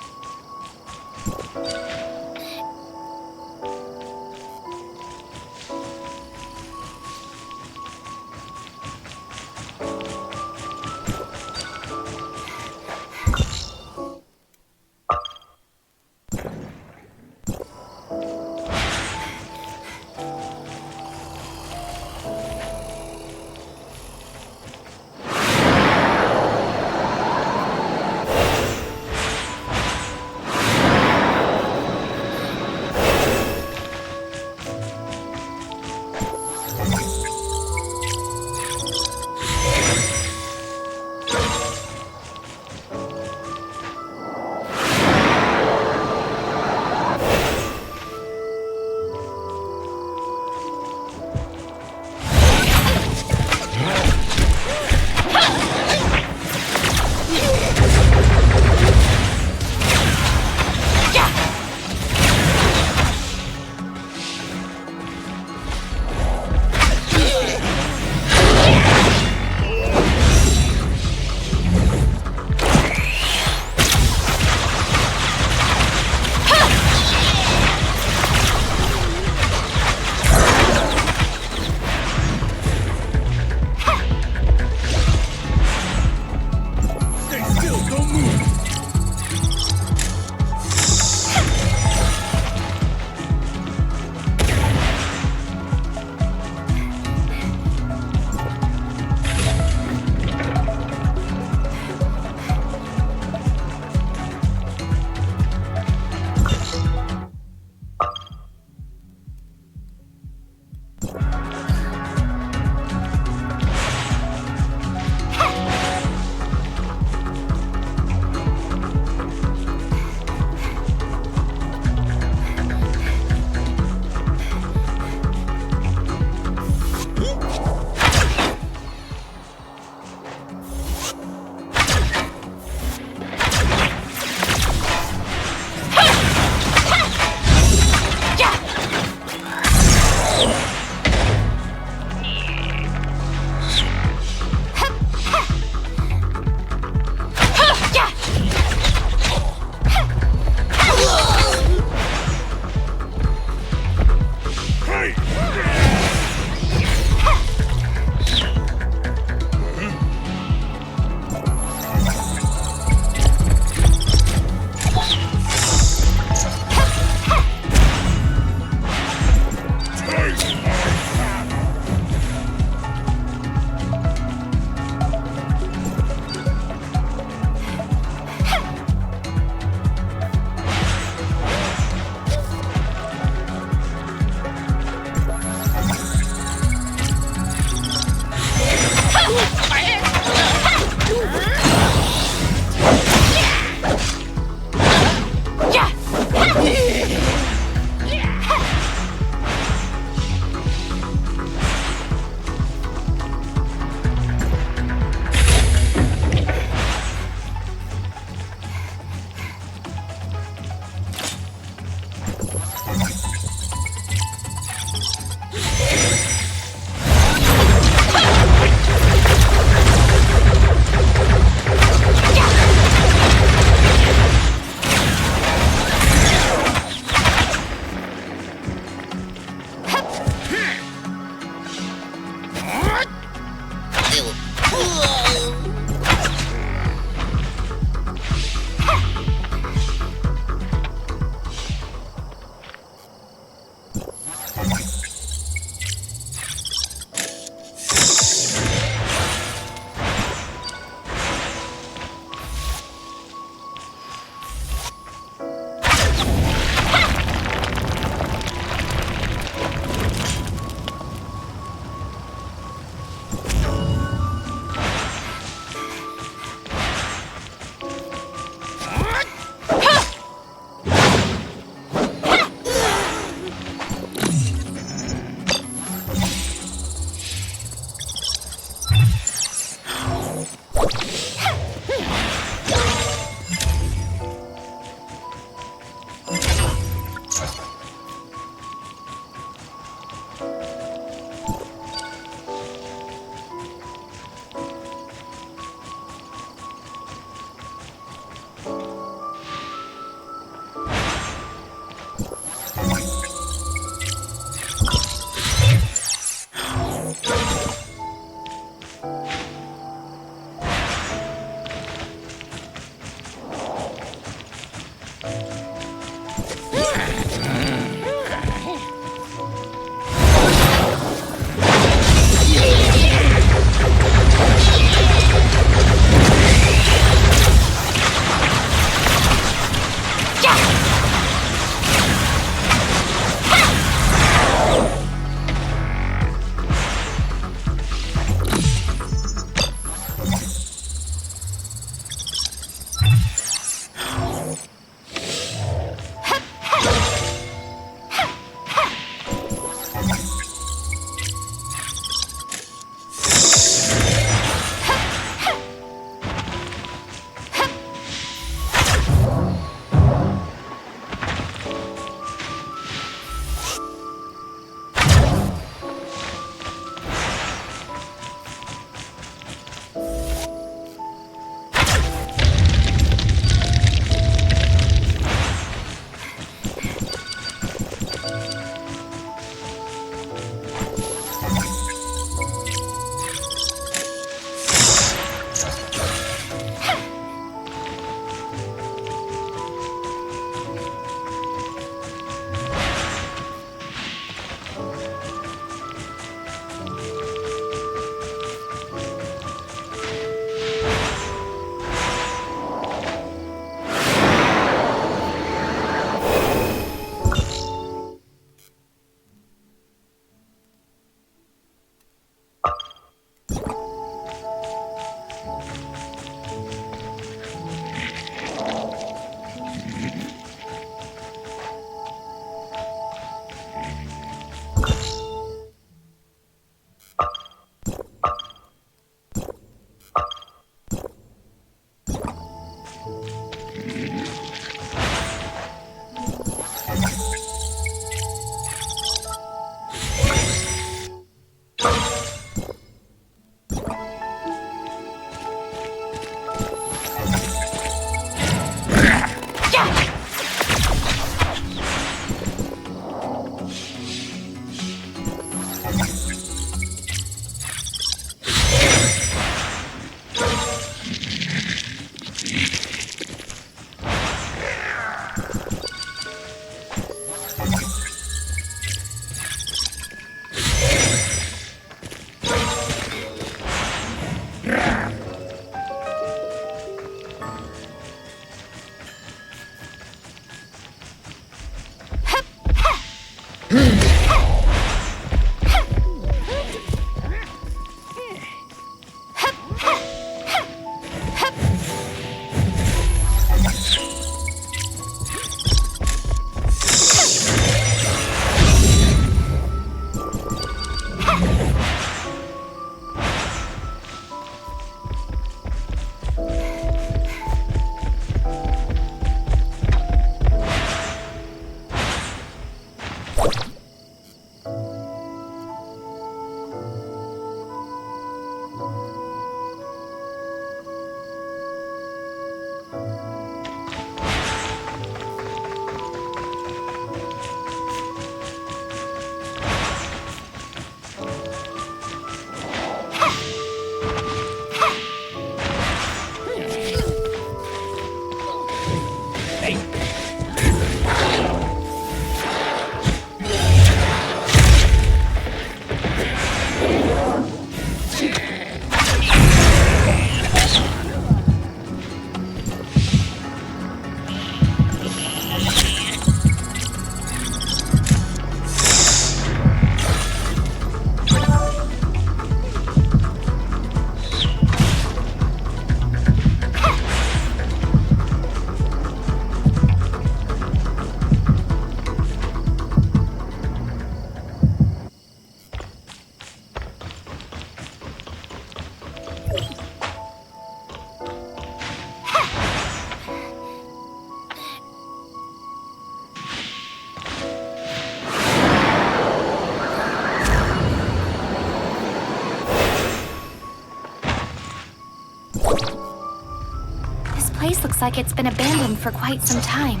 looks like it's been abandoned for quite some time.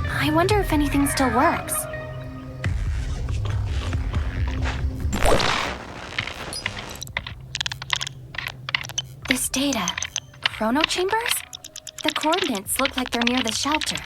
I wonder if anything still works. This data. Chrono chambers? The coordinates look like they're near the shelter.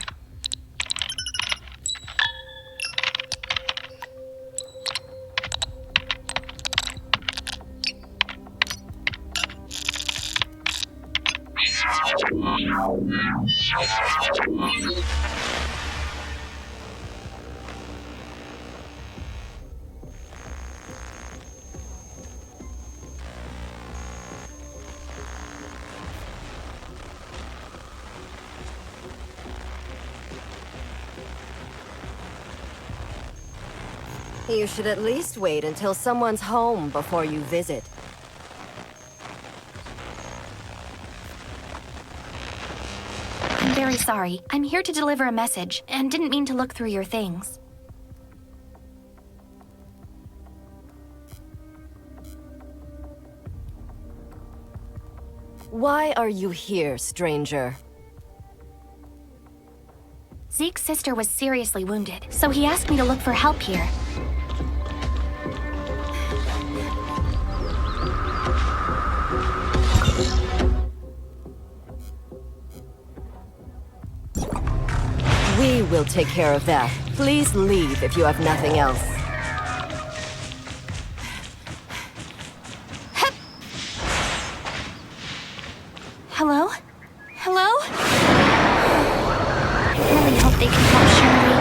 You should at least wait until someone's home before you visit. I'm very sorry. I'm here to deliver a message, and didn't mean to look through your things. Why are you here, stranger? Zeke's sister was seriously wounded, so he asked me to look for help here. We will take care of that. Please leave if you have nothing else. Hello? Hello? I really hope they can help Shirley.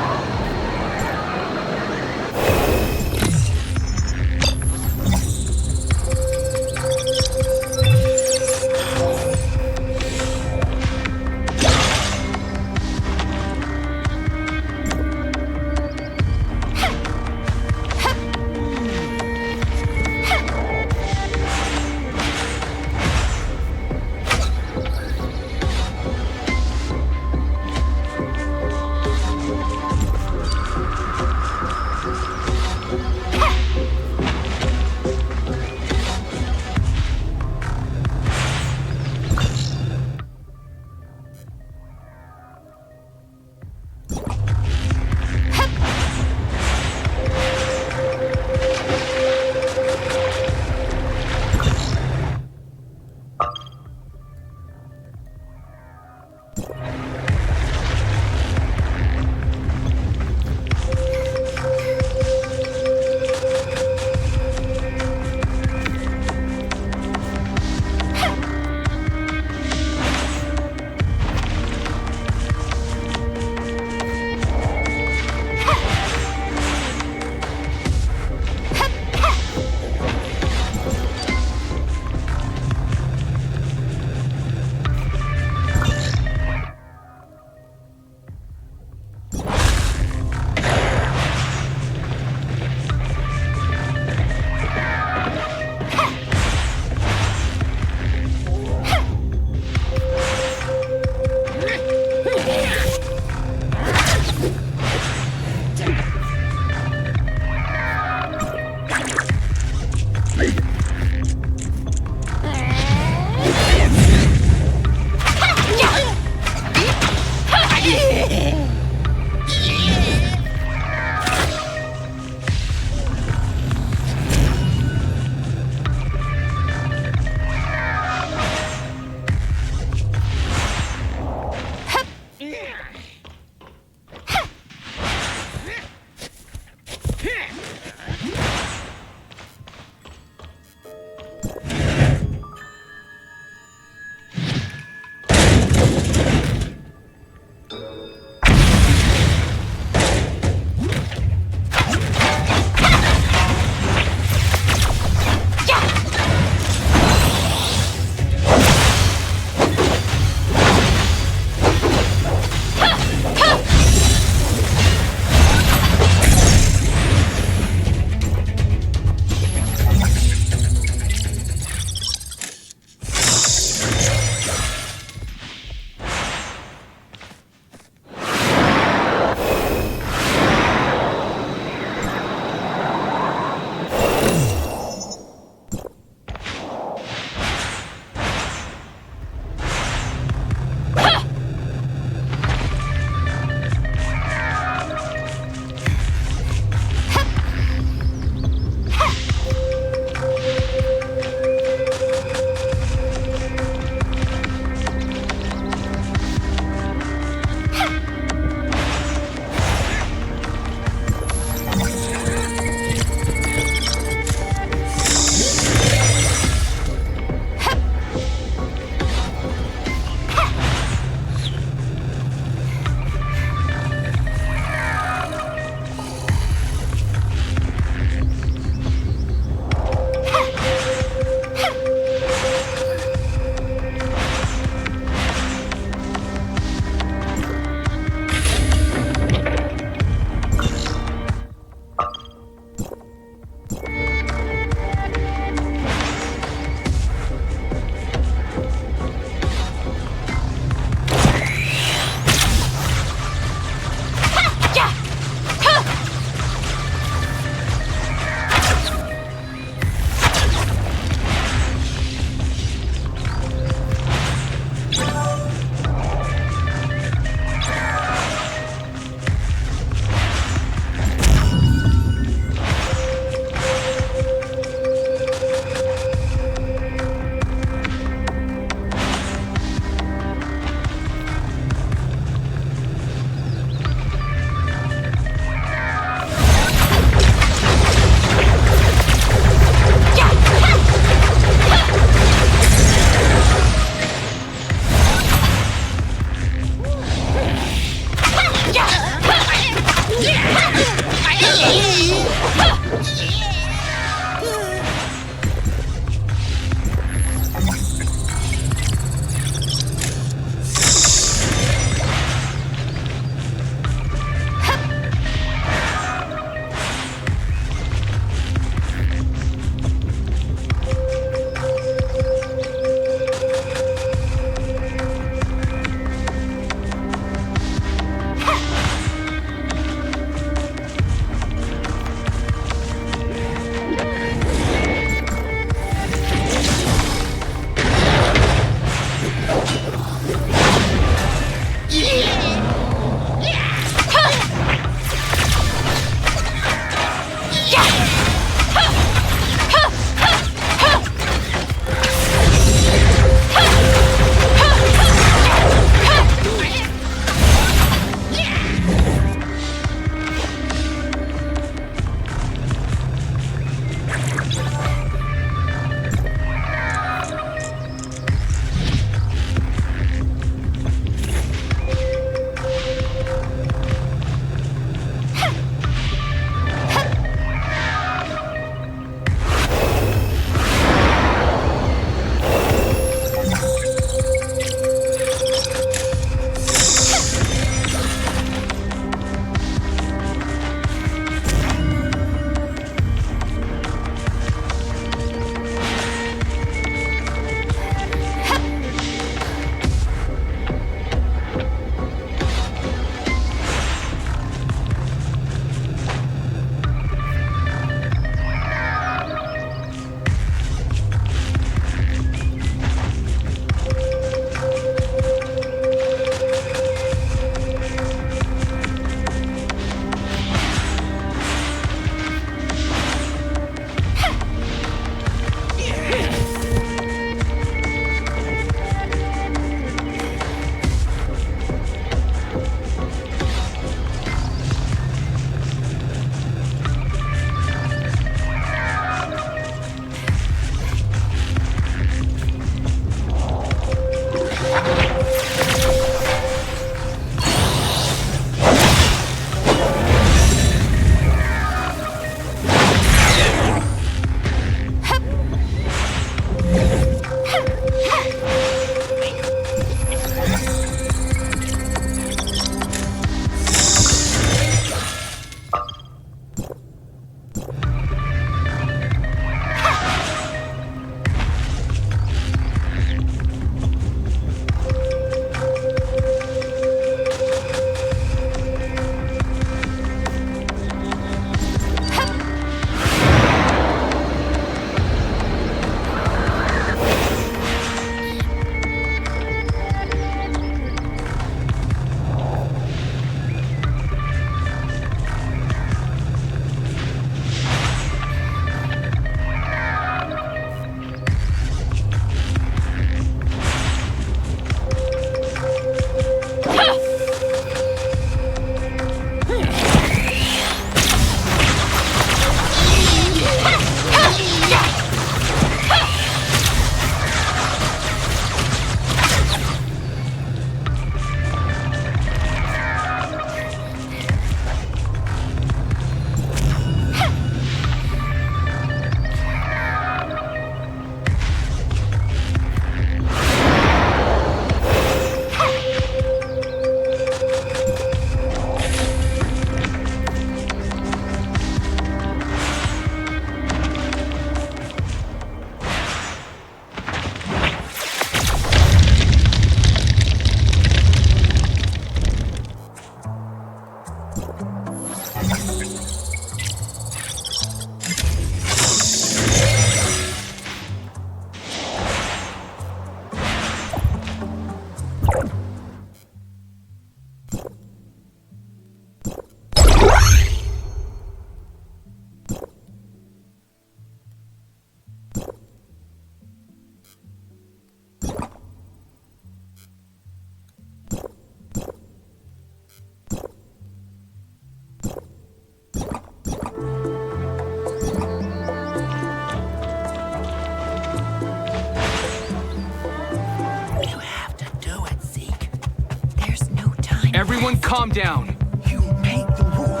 calm down. You make the rules.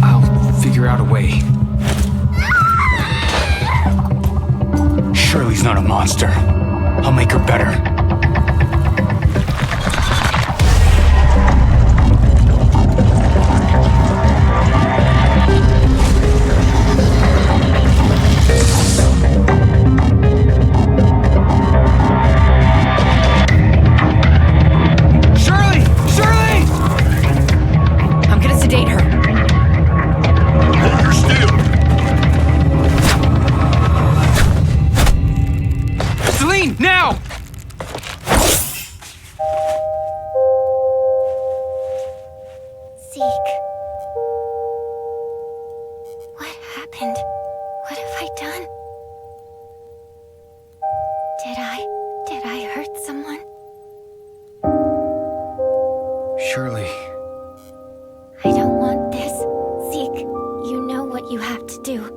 I'll figure out a way. Shirley's not a monster. I'll make her better. Shirley. I don't want this. Zeke, you know what you have to do.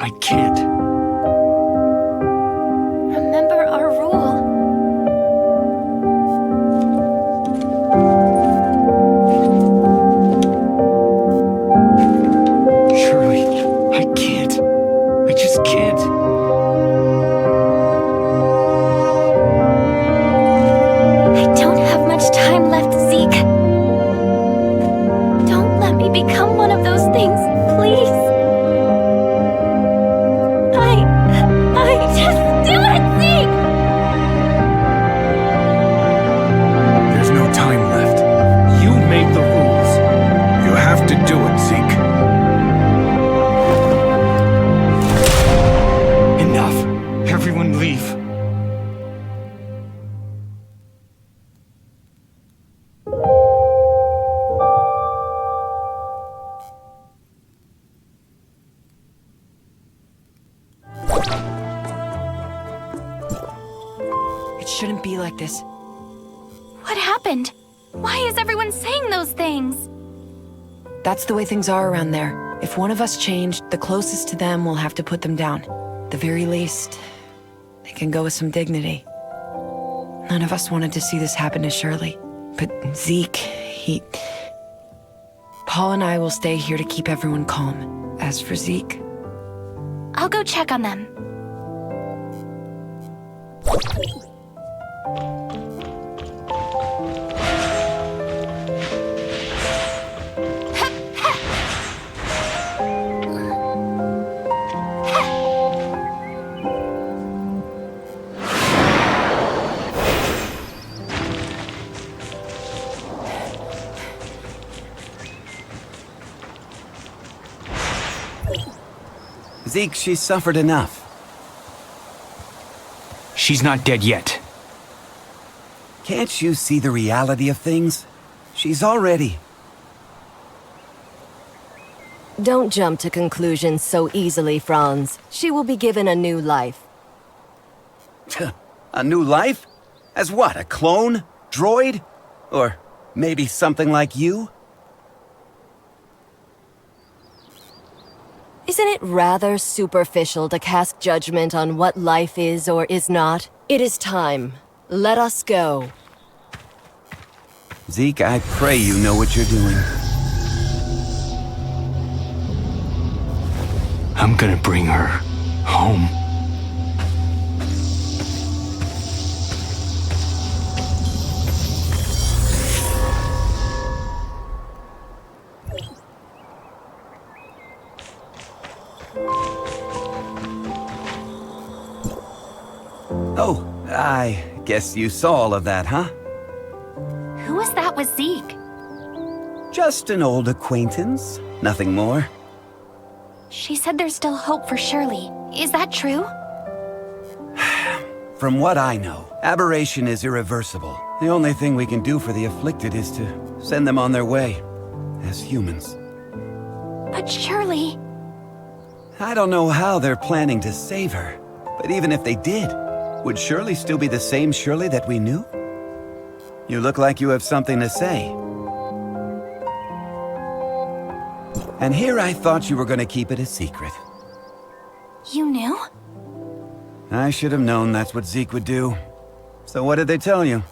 I can't. Remember our rule. Shirley, I can't. I just can't. I don't have much time left, Zeke. Don't let me become one of those things, please. Just do it, Zeke! There's no time left. You made the rules. You have to do it, Zeke. Enough. Everyone leave. Shouldn't be like this. What happened? Why is everyone saying those things? That's the way things are around there. If one of us changed, the closest to them will have to put them down. At the very least, they can go with some dignity. None of us wanted to see this happen to Shirley. But Zeke, Paul and I will stay here to keep everyone calm. As for Zeke... I'll go check on them. Zeke, she's suffered enough. She's not dead yet. Can't you see the reality of things? She's already... Don't jump to conclusions so easily, Franz. She will be given a new life. A new life? As what, a clone? Droid? Or maybe something like you? Isn't it rather superficial to cast judgment on what life is or is not? It is time. Let us go. Zeke, I pray you know what you're doing. I'm gonna bring her home. Oh, I guess you saw all of that, huh? Who was that with Zeke? Just an old acquaintance, nothing more. She said there's still hope for Shirley. Is that true? From what I know, aberration is irreversible. The only thing we can do for the afflicted is to send them on their way, as humans. But Shirley... I don't know how they're planning to save her, but even if they did, would Shirley still be the same Shirley that we knew? You look like you have something to say. And here I thought you were going to keep it a secret. You knew? I should have known that's what Zeke would do. So what did they tell you?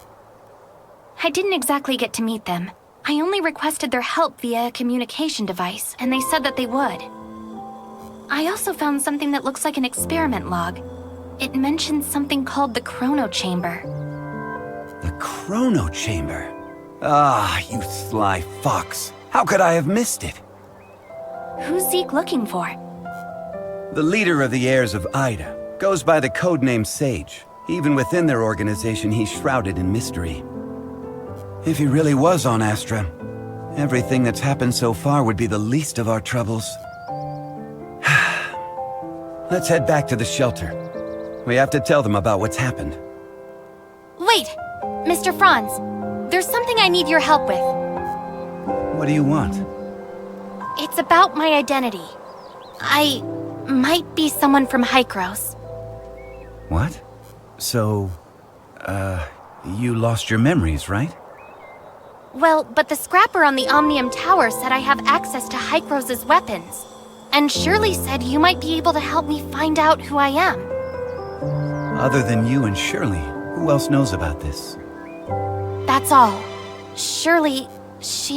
I didn't exactly get to meet them. I only requested their help via a communication device, and they said that they would. I also found something that looks like an experiment log. It mentions something called the Chrono Chamber. The Chrono Chamber? Ah, you sly fox. How could I have missed it? Who's Zeke looking for? The leader of the heirs of Ida goes by the codename Sage. Even within their organization, he's shrouded in mystery. If he really was on Astra, everything that's happened so far would be the least of our troubles. Let's head back to the shelter. We have to tell them about what's happened. Wait! Mr. Franz, there's something I need your help with. What do you want? It's about my identity. I might be someone from Hykros. What? So, you lost your memories, right? Well, but the scrapper on the Omnium Tower said I have access to Hykros' weapons. And Shirley said you might be able to help me find out who I am. Other than you and Shirley, who else knows about this? That's all. Shirley,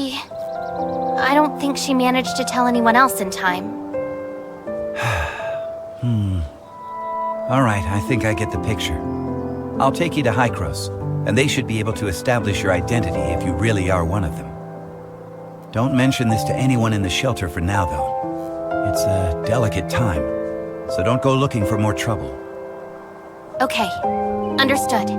I don't think she managed to tell anyone else in time. All right, I think I get the picture. I'll take you to Hykros, and they should be able to establish your identity if you really are one of them. Don't mention this to anyone in the shelter for now, though. It's a delicate time, so don't go looking for more trouble. Okay, understood.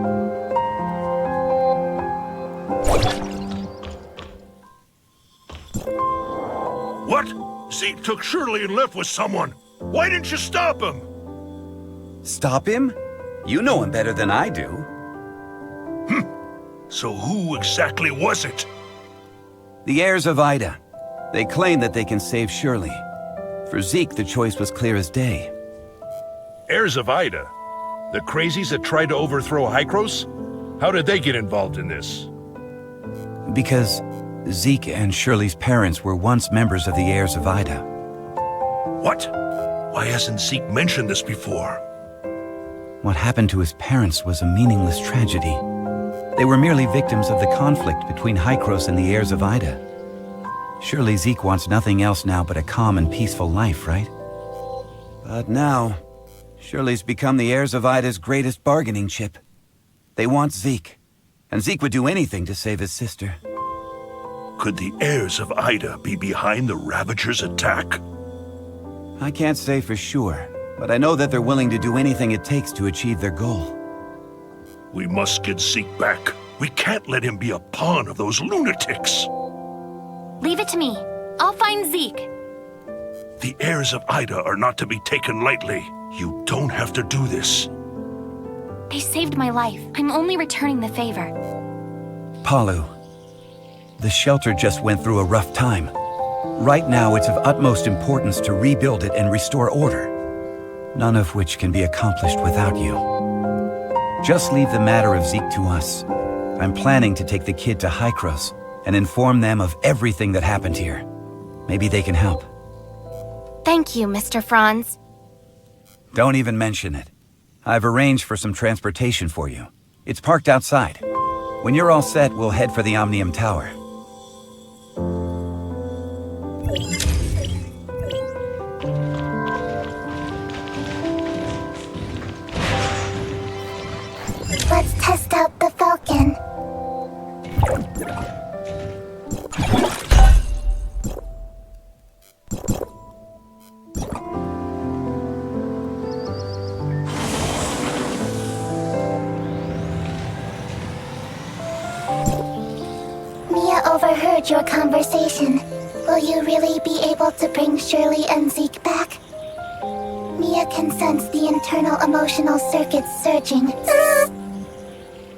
What? Zeke took Shirley and left with someone. Why didn't you stop him? Stop him? You know him better than I do. So who exactly was it? The heirs of Ida. They claim that they can save Shirley. For Zeke, the choice was clear as day. Heirs of Ida? The crazies that tried to overthrow Hykros? How did they get involved in this? Because Zeke and Shirley's parents were once members of the heirs of Ida. What? Why hasn't Zeke mentioned this before? What happened to his parents was a meaningless tragedy. They were merely victims of the conflict between Hykros and the heirs of Ida. Surely Zeke wants nothing else now but a calm and peaceful life, right? But now, Shirley's become the heirs of Ida's greatest bargaining chip. They want Zeke, and Zeke would do anything to save his sister. Could the heirs of Ida be behind the Ravagers' attack? I can't say for sure, but I know that they're willing to do anything it takes to achieve their goal. We must get Zeke back. We can't let him be a pawn of those lunatics. Leave it to me. I'll find Zeke. The heirs of Ida are not to be taken lightly. You don't have to do this. They saved my life. I'm only returning the favor. Palu, the shelter just went through a rough time. Right now, it's of utmost importance to rebuild it and restore order, none of which can be accomplished without you. Just leave the matter of Zeke to us. I'm planning to take the kid to Hykros and inform them of everything that happened here. Maybe they can help. Thank you, Mr. Franz. Don't even mention it. I've arranged for some transportation for you. It's parked outside. When you're all set, we'll head for the Omnium Tower. Let's test out the Falcon. Mia overheard your conversation. Will you really be able to bring Shirley and Zeke back? Mia can sense the internal emotional circuits surging.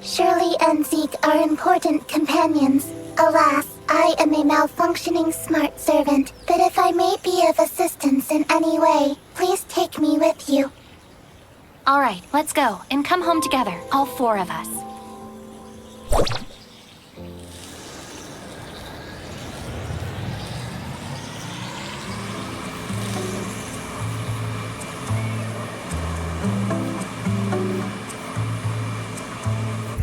Shirley and Zeke are important companions. Alas, I am a malfunctioning smart servant, but if I may be of assistance in any way, please take me with you. All right, let's go and come home together, all four of us.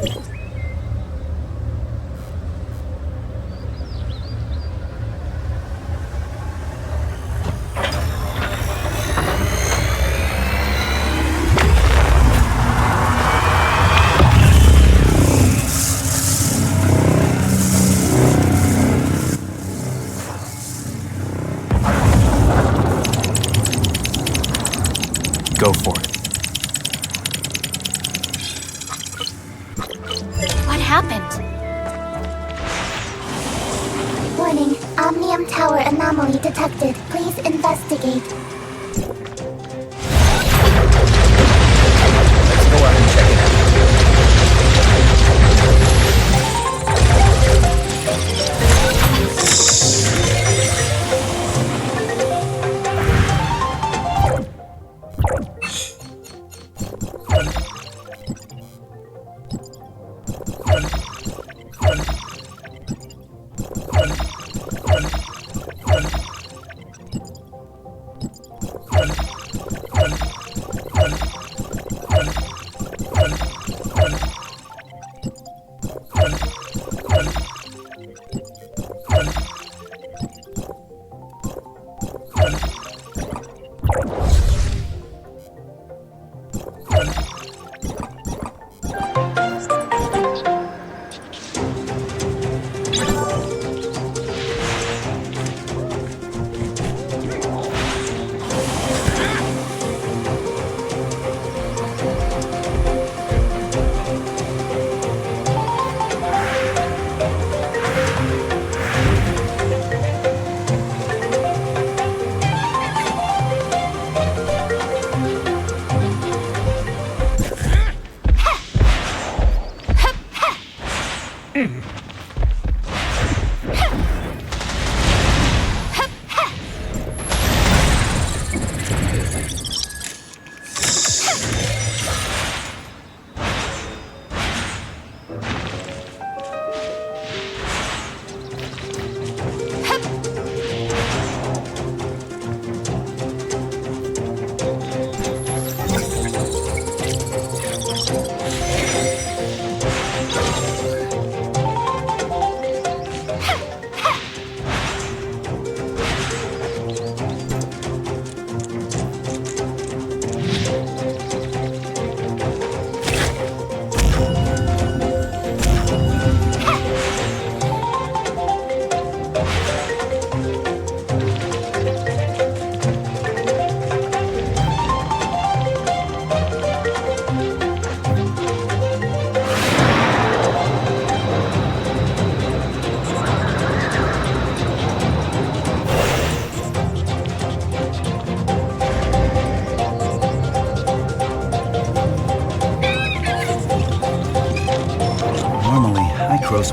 Go for it. What happened? Warning, Omnium Tower anomaly detected. Please investigate. Let's go out and check it out.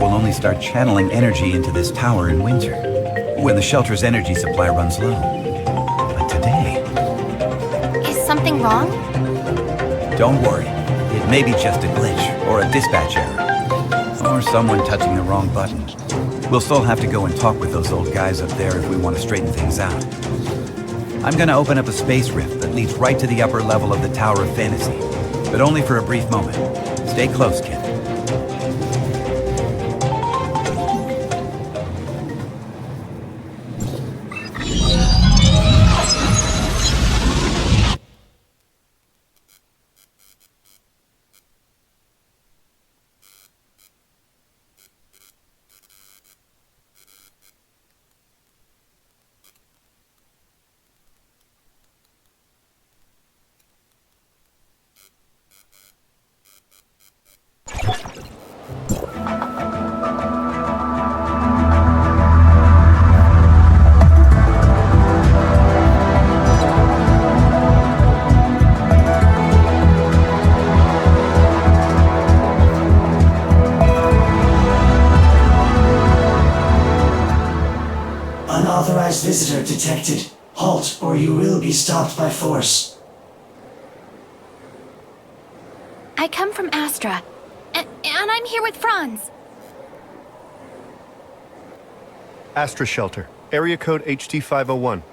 Will only start channeling energy into this tower in winter, when the shelter's energy supply runs low. But today... Is something wrong? Don't worry. It may be just a glitch, or a dispatch error, or someone touching the wrong button. We'll still have to go and talk with those old guys up there if we want to straighten things out. I'm gonna open up a space rift that leads right to the upper level of the Tower of Fantasy, but only for a brief moment. Stay close, kid. Unauthorized visitor detected. Halt, or you will be stopped by force. I come from Astra, and I'm here with Franz. Astra Shelter, area code HT501.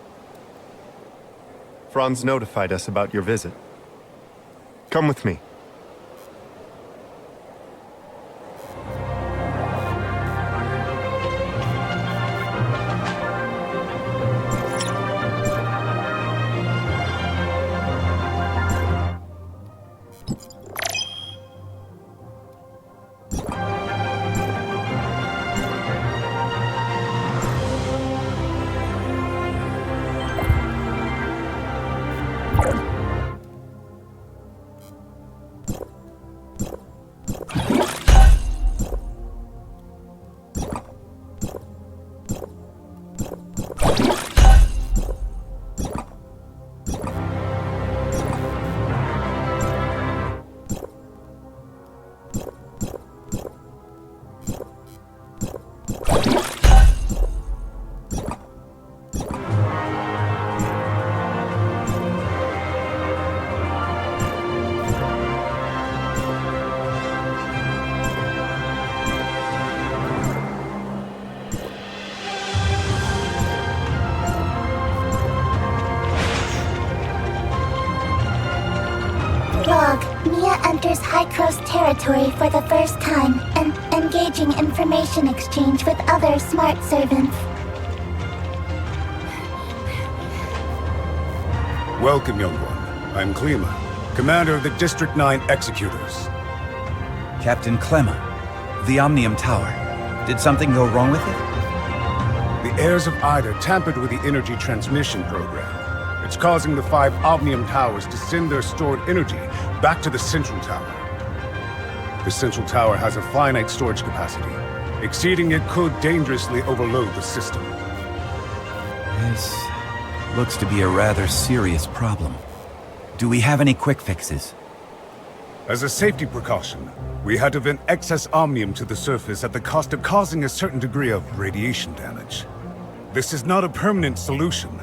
Franz notified us about your visit. Come with me. enters Hykros territory for the first time and engaging information exchange with other smart servants. Welcome, young one. I'm Klima, commander of the District 9 Executors. Captain Clemma, the Omnium Tower. Did something go wrong with it? The heirs of Ida tampered with the energy transmission program. It's causing the 5 Omnium Towers to send their stored energy back to the Central Tower. The Central Tower has a finite storage capacity. Exceeding it could dangerously overload the system. This looks to be a rather serious problem. Do we have any quick fixes? As a safety precaution, we had to vent excess omnium to the surface at the cost of causing a certain degree of radiation damage. This is not a permanent solution.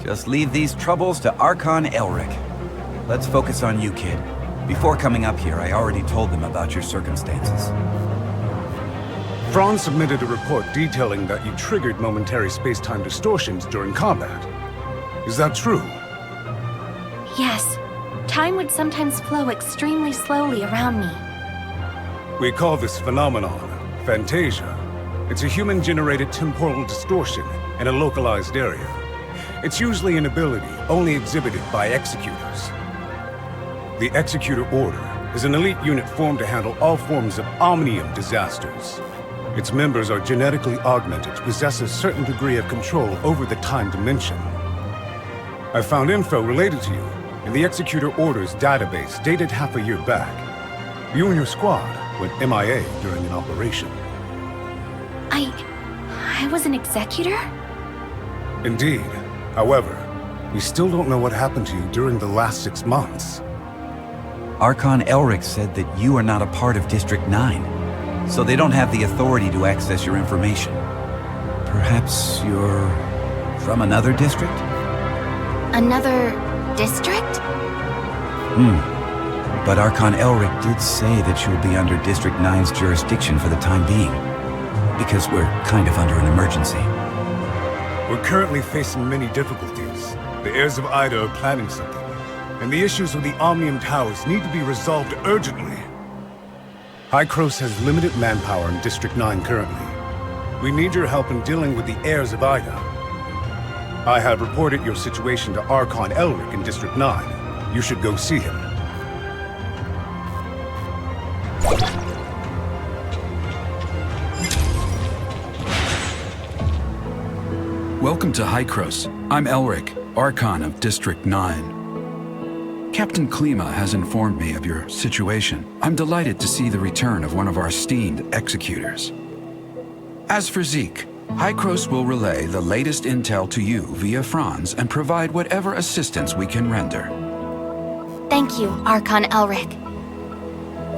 Just leave these troubles to Archon Elric. Let's focus on you, kid. Before coming up here, I already told them about your circumstances. Franz submitted a report detailing that you triggered momentary space-time distortions during combat. Is that true? Yes. Time would sometimes flow extremely slowly around me. We call this phenomenon Phantasia. It's a human-generated temporal distortion in a localized area. It's usually an ability only exhibited by Executors. The Executor Order is an elite unit formed to handle all forms of omnium disasters. Its members are genetically augmented to possess a certain degree of control over the time dimension. I found info related to you in the Executor Order's database dated half a year back. You and your squad went MIA during an operation. I was an Executor? Indeed. However, we still don't know what happened to you during the last 6 months. Archon Elric said that you are not a part of District 9, so they don't have the authority to access your information. Perhaps you're from another district? Another district? But Archon Elric did say that you'll be under District 9's jurisdiction for the time being, because we're kind of under an emergency. We're currently facing many difficulties. The heirs of Ida are planning something, and the issues with the Omnium Towers need to be resolved urgently. Hykros has limited manpower in District 9 currently. We need your help in dealing with the heirs of Ida. I have reported your situation to Archon Elric in District 9. You should go see him. Welcome to Hykros. I'm Elric, Archon of District 9. Captain Klima has informed me of your situation. I'm delighted to see the return of one of our esteemed executors. As for Zeke, Hykros will relay the latest intel to you via Franz and provide whatever assistance we can render. Thank you, Archon Elric.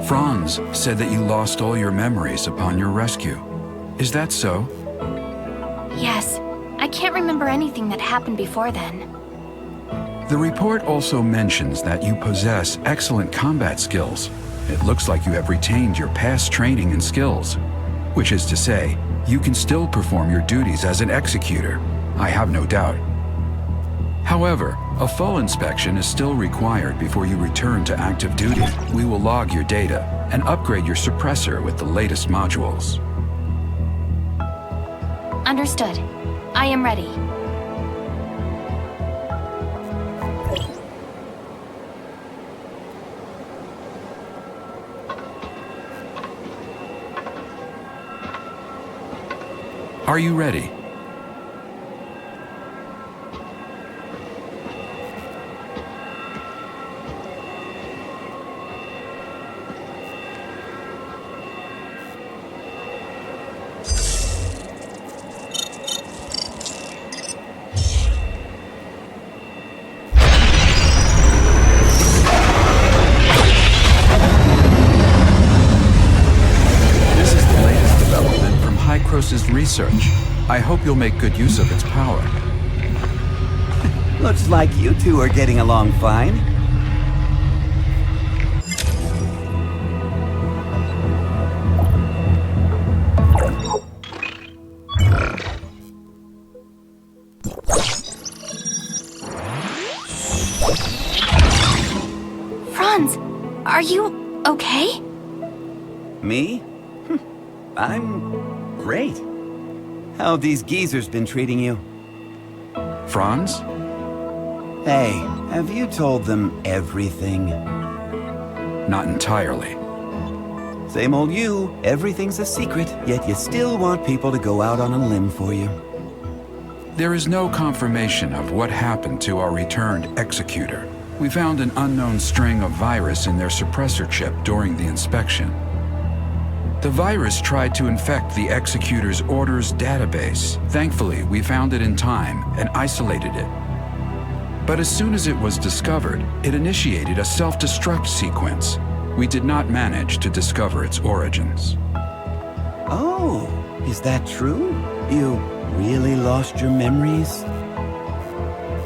Franz said that you lost all your memories upon your rescue. Is that so? Yes. I can't remember anything that happened before then. The report also mentions that you possess excellent combat skills. It looks like you have retained your past training and skills. Which is to say, you can still perform your duties as an executor. I have no doubt. However, a full inspection is still required before you return to active duty. We will log your data and upgrade your suppressor with the latest modules. Understood. I am ready. Are you ready? Hykros' research. I hope you'll make good use of its power. Looks like you two are getting along fine. okay? Me? I'm great. How have these geezers been treating you? Franz? Hey, have you told them everything? Not entirely. Same old you. Everything's a secret, yet you still want people to go out on a limb for you. There is no confirmation of what happened to our returned executor. We found an unknown string of virus in their suppressor chip during the inspection. The virus tried to infect the executor's orders database. Thankfully, we found it in time and isolated it. But as soon as it was discovered, it initiated a self-destruct sequence. We did not manage to discover its origins. Oh, is that true? You really lost your memories?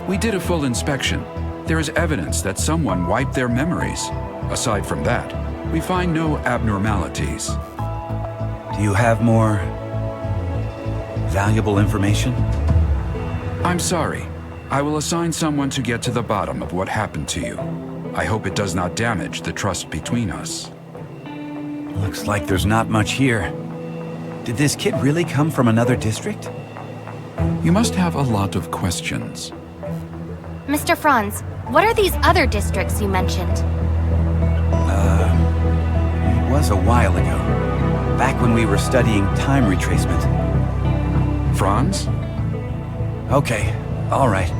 We did a full inspection. There is evidence that someone wiped their memories. Aside from that, we find no abnormalities. Do you have more valuable information? I'm sorry. I will assign someone to get to the bottom of what happened to you. I hope it does not damage the trust between us. Looks like there's not much here. Did this kid really come from another district? You must have a lot of questions. Mr. Franz, what are these other districts you mentioned? It was a while ago. Back when we were studying time retracement. Franz? Okay, all right.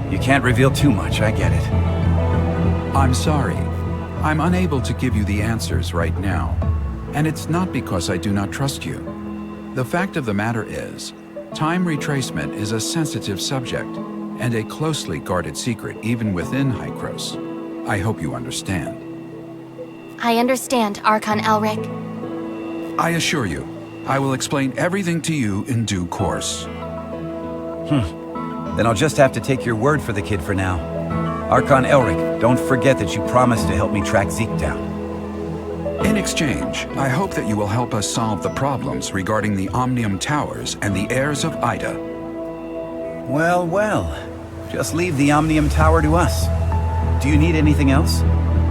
You can't reveal too much, I get it. I'm sorry. I'm unable to give you the answers right now. And it's not because I do not trust you. The fact of the matter is, time retracement is a sensitive subject, and a closely guarded secret even within Hykros. I hope you understand. I understand, Archon Elric. I assure you, I will explain everything to you in due course. Then I'll just have to take your word for the kid for now. Archon Elric, don't forget that you promised to help me track Zeke down. In exchange, I hope that you will help us solve the problems regarding the Omnium Towers and the heirs of Ida. Well, well. Just leave the Omnium Tower to us. Do you need anything else?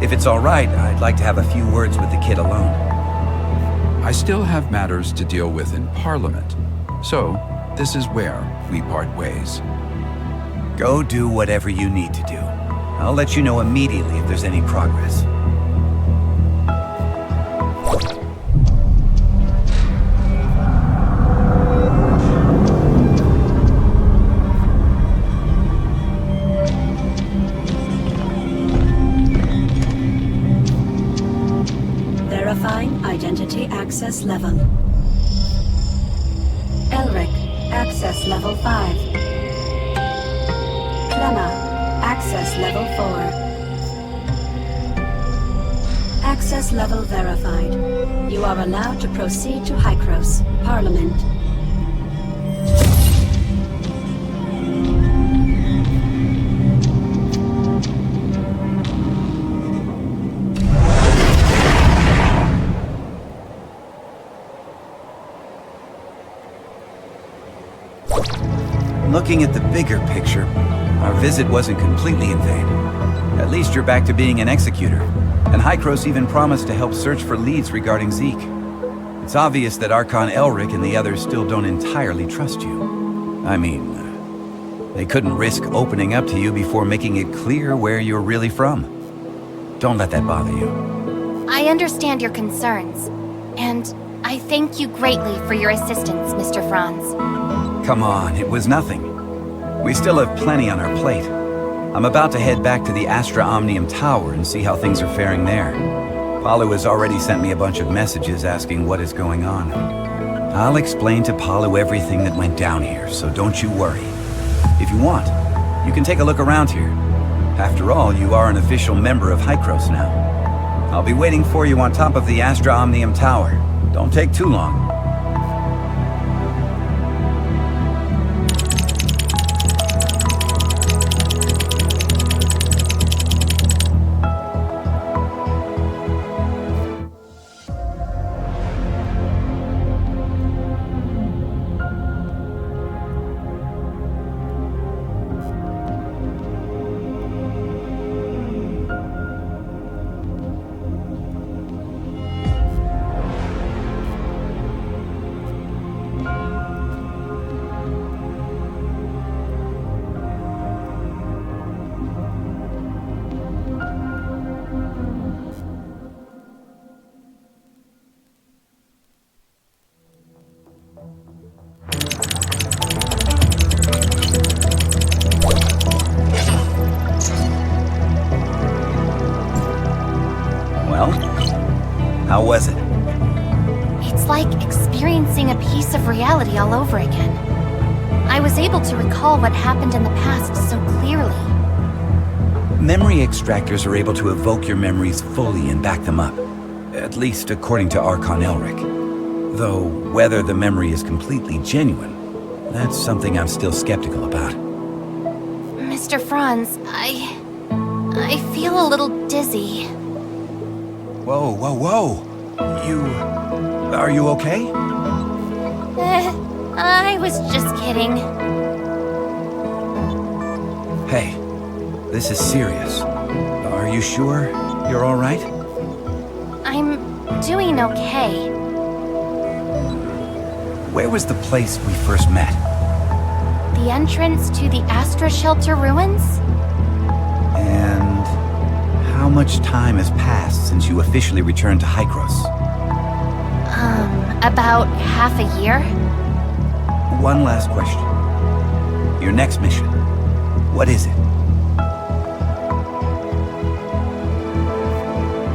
If it's all right, I'd like to have a few words with the kid alone. I still have matters to deal with in Parliament, so this is where we part ways. Go do whatever you need to do. I'll let you know immediately if there's any progress. Verifying identity access level. Elric, access level 5. Clemma, access level 4. Access level verified. You are allowed to proceed to Hykros, Parliament. Looking at the bigger picture, our visit wasn't completely in vain. At least you're back to being an executor, and Hykros even promised to help search for leads regarding Zeke. It's obvious that Archon Elric and the others still don't entirely trust you. I mean, they couldn't risk opening up to you before making it clear where you're really from. Don't let that bother you. I understand your concerns, and I thank you greatly for your assistance, Mr. Franz. Come on, it was nothing. We still have plenty on our plate. I'm about to head back to the Astra Omnium Tower and see how things are faring there. Palu has already sent me a bunch of messages asking what is going on. I'll explain to Palu everything that went down here, so don't you worry. If you want, you can take a look around here. After all, you are an official member of Hykros now. I'll be waiting for you on top of the Astra Omnium Tower. Don't take too long. How was it? It's like experiencing a piece of reality all over again. I was able to recall what happened in the past so clearly. Memory extractors are able to evoke your memories fully and back them up. At least according to Archon Elric. Though, whether the memory is completely genuine, that's something I'm still skeptical about. Mr. Franz, I feel a little dizzy. Whoa, whoa, whoa! Are you okay? I was just kidding. Hey, this is serious. Are you sure you're all right? I'm doing okay. Where was the place we first met? The entrance to the Astra Shelter ruins? And how much time has passed since you officially returned to Hykros? About half a year? One last question. Your next mission, what is it?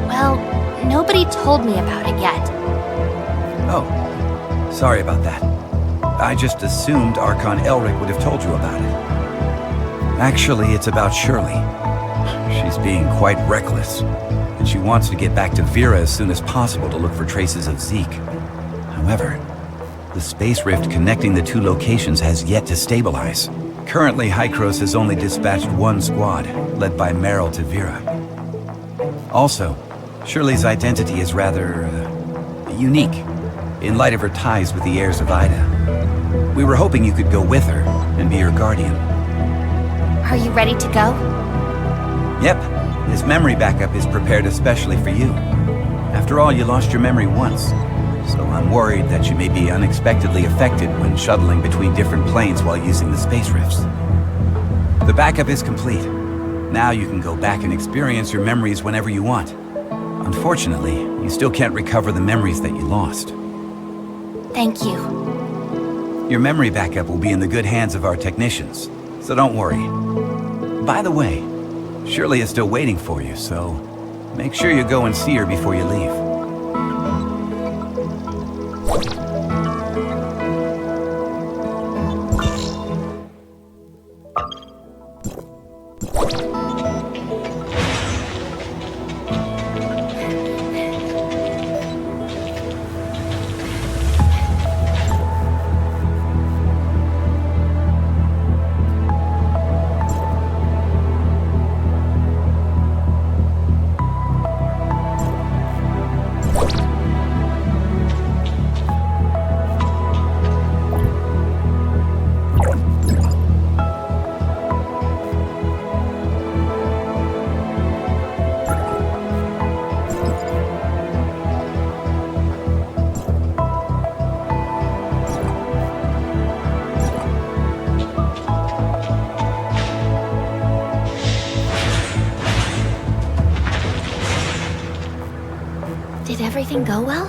Well, nobody told me about it yet. Oh, sorry about that. I just assumed Archon Elric would have told you about it. Actually, it's about Shirley. She's being quite reckless, and she wants to get back to Vera as soon as possible to look for traces of Zeke. However, the space rift connecting the two locations has yet to stabilize. Currently, Hykros has only dispatched one squad, led by Meryl to Vera. Also, Shirley's identity is rather unique, in light of her ties with the heirs of Ida. We were hoping you could go with her and be her guardian. Are you ready to go? Yep, this memory backup is prepared especially for you. After all, you lost your memory once, so I'm worried that you may be unexpectedly affected when shuttling between different planes while using the space rifts. The backup is complete. Now you can go back and experience your memories whenever you want. Unfortunately, you still can't recover the memories that you lost. Thank you. Your memory backup will be in the good hands of our technicians, so don't worry. By the way, Shirley is still waiting for you, so make sure you go and see her before you leave. Did everything go well?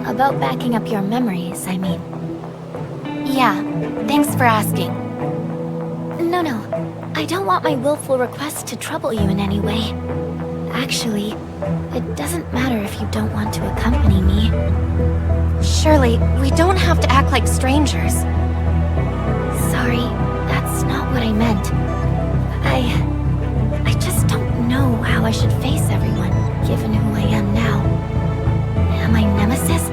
About backing up your memories, I mean. Yeah, thanks for asking. No. I don't want my willful request to trouble you in any way. Actually, it doesn't matter if you don't want to accompany me. Shirley, we don't have to act like strangers. Sorry, that's not what I meant. I just don't know how I should face everyone, given who I am now. Am I Nemesis?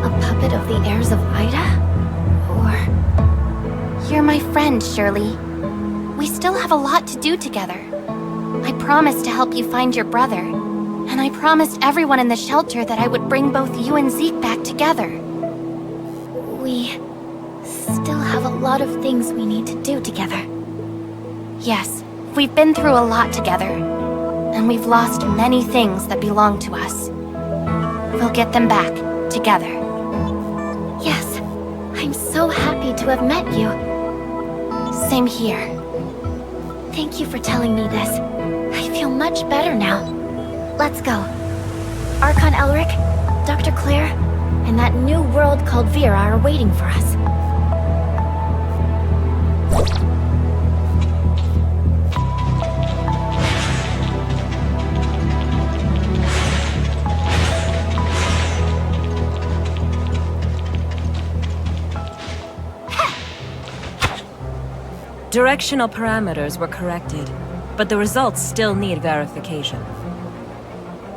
A puppet of the heirs of Ida? Or... You're my friend, Shirley. We still have a lot to do together. I promised to help you find your brother, and I promised everyone in the shelter that I would bring both you and Zeke back together. We still have a lot of things we need to do together. Yes, we've been through a lot together, and we've lost many things that belong to us. We'll get them back, together. Yes, I'm so happy to have met you. Same here. Thank you for telling me this. I feel much better now. Let's go. Archon Elric, Dr. Claire, and that new world called Vera are waiting for us. Directional parameters were corrected, but the results still need verification.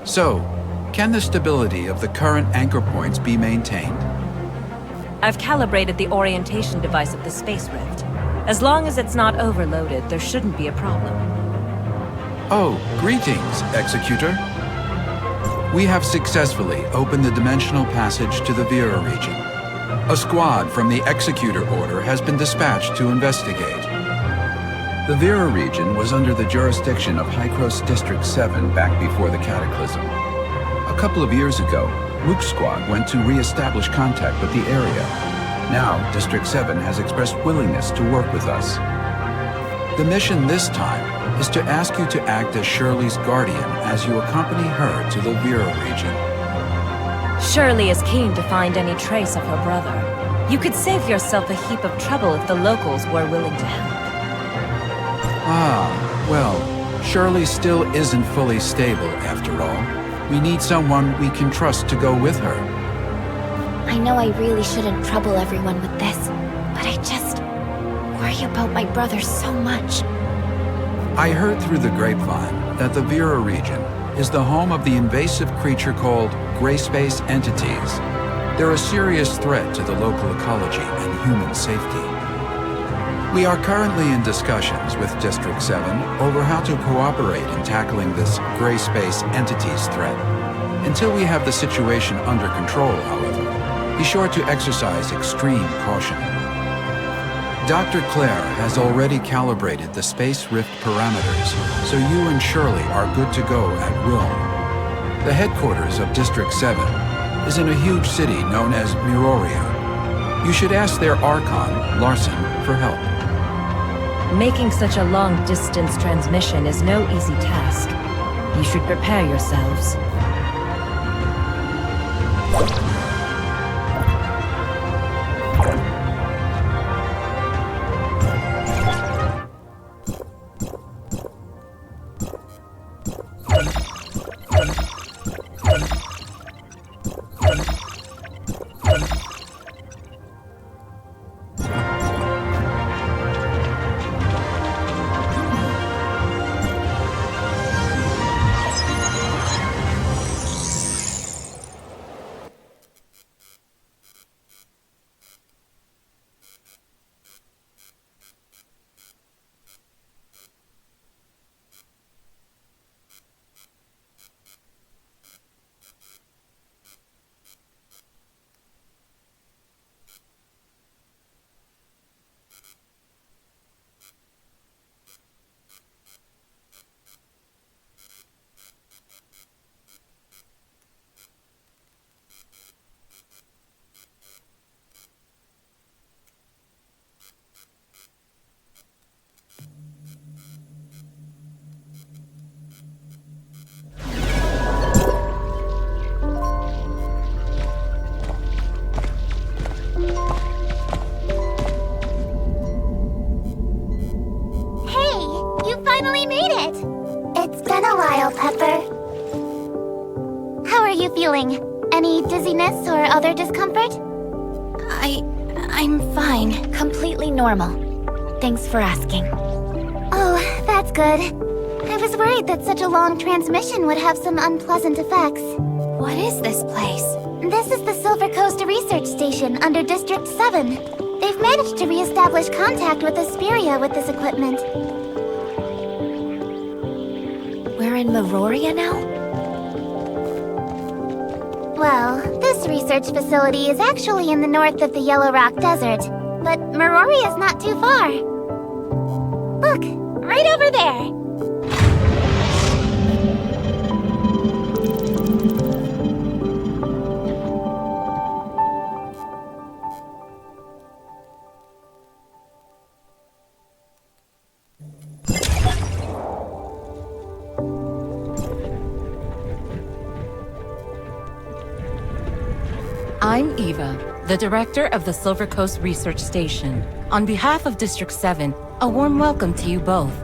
So, can the stability of the current anchor points be maintained? I've calibrated the orientation device of the Space Rift. As long as it's not overloaded, there shouldn't be a problem. Oh, greetings, Executor. We have successfully opened the dimensional passage to the Vera region. A squad from the Executor Order has been dispatched to investigate. The Vera region was under the jurisdiction of Hykros District 7 back before the Cataclysm. A couple of years ago, Luke's squad went to re-establish contact with the area. Now, District 7 has expressed willingness to work with us. The mission this time is to ask you to act as Shirley's guardian as you accompany her to the Vera region. Shirley is keen to find any trace of her brother. You could save yourself a heap of trouble if the locals were willing to help. Ah, well, Shirley still isn't fully stable after all. We need someone we can trust to go with her. I know I really shouldn't trouble everyone with this, but I just worry about my brother so much. I heard through the grapevine that the Vera region is the home of the invasive creature called gray space entities. They're a serious threat to the local ecology and human safety. We are currently in discussions with District 7 over how to cooperate in tackling this gray space entities threat. Until we have the situation under control, however, be sure to exercise extreme caution. Dr. Claire has already calibrated the Space Rift parameters, so you and Shirley are good to go at will. The headquarters of District 7 is in a huge city known as Miroria. You should ask their Archon, Larson, for help. Making such a long-distance transmission is no easy task. You should prepare yourselves. Any dizziness or other discomfort? I'm fine. Completely normal. Thanks for asking. Oh, that's good. I was worried that such a long transmission would have some unpleasant effects. What is this place? This is the Silver Coast Research Station under District 7. They've managed to re-establish contact with Asperia with this equipment. We're in Miroria now? Well, this research facility is actually in the north of the Yellow Rock Desert, but Miroria's not too far. Look, right over there. I'm Eva, the director of the Silver Coast Research Station. On behalf of District 7, a warm welcome to you both.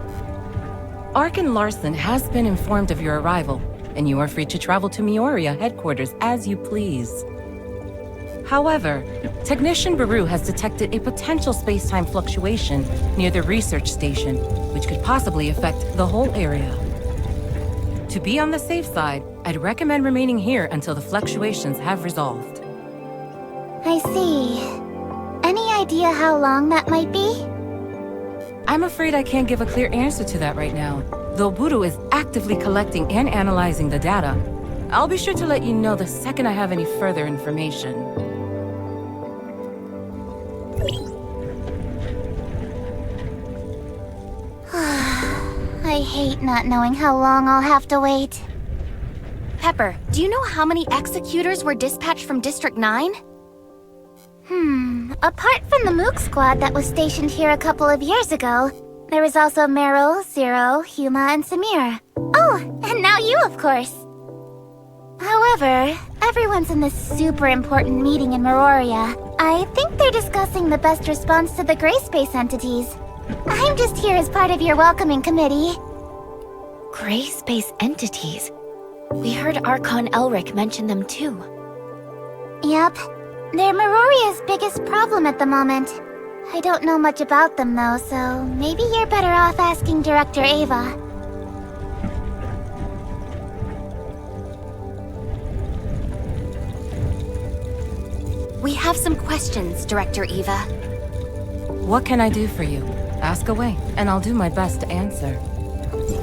Archon Larson has been informed of your arrival, and you are free to travel to Miroria headquarters as you please. However, Technician Baru has detected a potential space-time fluctuation near the research station, which could possibly affect the whole area. To be on the safe side, I'd recommend remaining here until the fluctuations have resolved. I see. Any idea how long that might be? I'm afraid I can't give a clear answer to that right now, though Buru is actively collecting and analyzing the data. I'll be sure to let you know the second I have any further information. I hate not knowing how long I'll have to wait. Pepper, do you know how many executors were dispatched from District 9? Apart from the Mook squad that was stationed here a couple of years ago, there was also Meryl, Zero, Huma, and Samir. Oh, and now you, of course. However, everyone's in this super important meeting in Meroria. I think they're discussing the best response to the gray space entities. I'm just here as part of your welcoming committee. Gray space entities? We heard Archon Elric mention them too. Yep. They're Meroria's biggest problem at the moment. I don't know much about them though, so maybe you're better off asking Director Ava. We have some questions, Director Eva. What can I do for you? Ask away, and I'll do my best to answer.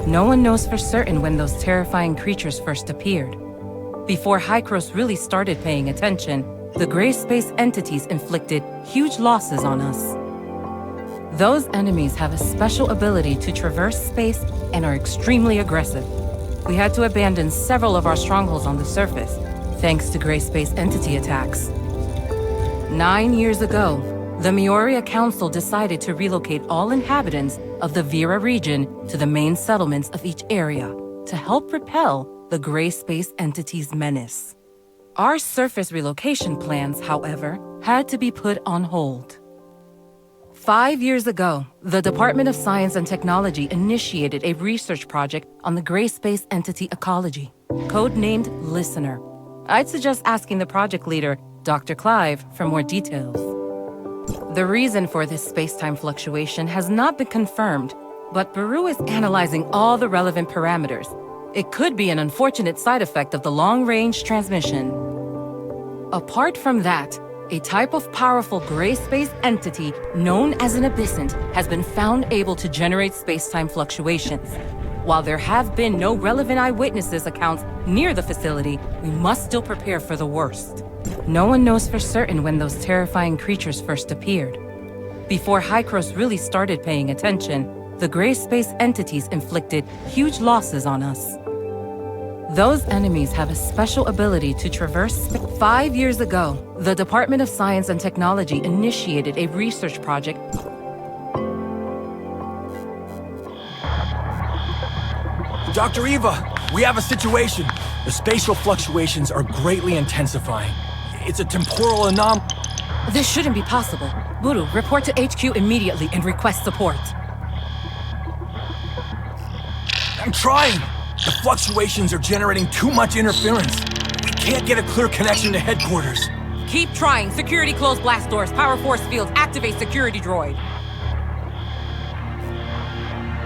No one knows for certain when those terrifying creatures first appeared. Before Hykros really started paying attention, the gray space entities inflicted huge losses on us. Those enemies have a special ability to traverse space and are extremely aggressive. We had to abandon several of our strongholds on the surface, thanks to gray space entity attacks. 9 years ago, the Meoria Council decided to relocate all inhabitants of the Vera region to the main settlements of each area to help repel the gray space entity's menace. Our surface relocation plans, however, had to be put on hold. 5 years ago, the Department of Science and Technology initiated a research project on the gray space entity ecology, codenamed Listener. I'd suggest asking the project leader, Dr. Clive, for more details. The reason for this space-time fluctuation has not been confirmed, but Baru is analyzing all the relevant parameters. It could be an unfortunate side effect of the long-range transmission. Apart from that, a type of powerful gray space entity known as an abyssant has been found able to generate space-time fluctuations. While there have been no relevant eyewitnesses accounts near the facility, we must still prepare for the worst. No one knows for certain when those terrifying creatures first appeared. Before Hykros really started paying attention, the gray space entities inflicted huge losses on us. Those enemies have a special ability to traverse space. 5 years ago, the Department of Science and Technology initiated a research project. Dr. Eva, we have a situation. The spatial fluctuations are greatly intensifying. It's a temporal anomaly. This shouldn't be possible. Buru, report to HQ immediately and request support. I'm trying! The fluctuations are generating too much interference. We can't get a clear connection to headquarters. Keep trying. Security close blast doors. Power force fields. Activate security droid.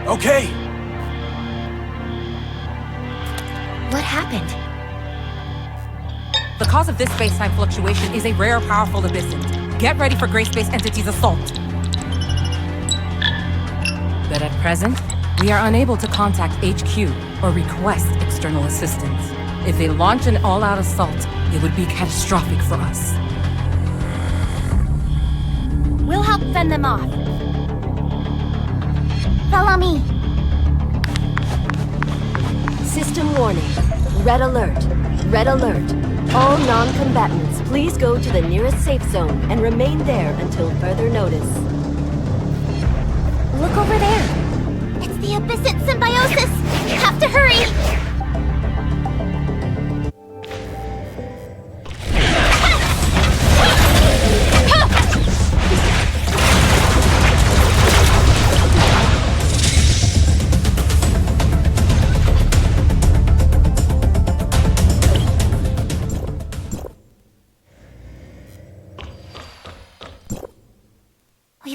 Okay. What happened? The cause of this space-time fluctuation is a rare, powerful abyssant. Get ready for gray space entity's assault. But at present, we are unable to contact HQ or request external assistance. If they launch an all-out assault, it would be catastrophic for us. We'll help fend them off. Follow me. System warning. Red alert. Red alert. All non-combatants, please go to the nearest safe zone and remain there until further notice. Look over there. It's the abyssant symbiosis. Have to hurry.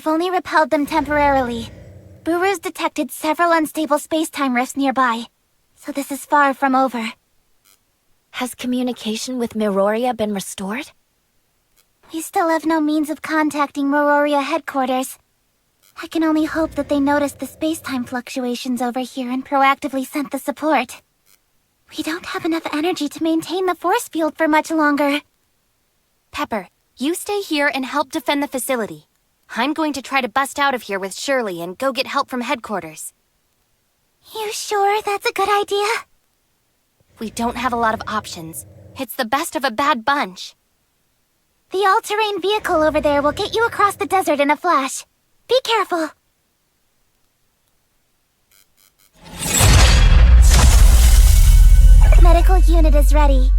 only repelled them temporarily. Buru's detected several unstable space-time rifts nearby, so this is far from over. Has communication with Miroria been restored? We still have no means of contacting Miroria headquarters. I can only hope that they noticed the space-time fluctuations over here and proactively sent the support. We don't have enough energy to maintain the force field for much longer. Pepper, you stay here and help defend the facility. I'm going to try to bust out of here with Shirley and go get help from headquarters. You sure that's a good idea? We don't have a lot of options. It's the best of a bad bunch. The all-terrain vehicle over there will get you across the desert in a flash. Be careful. Medical unit is ready.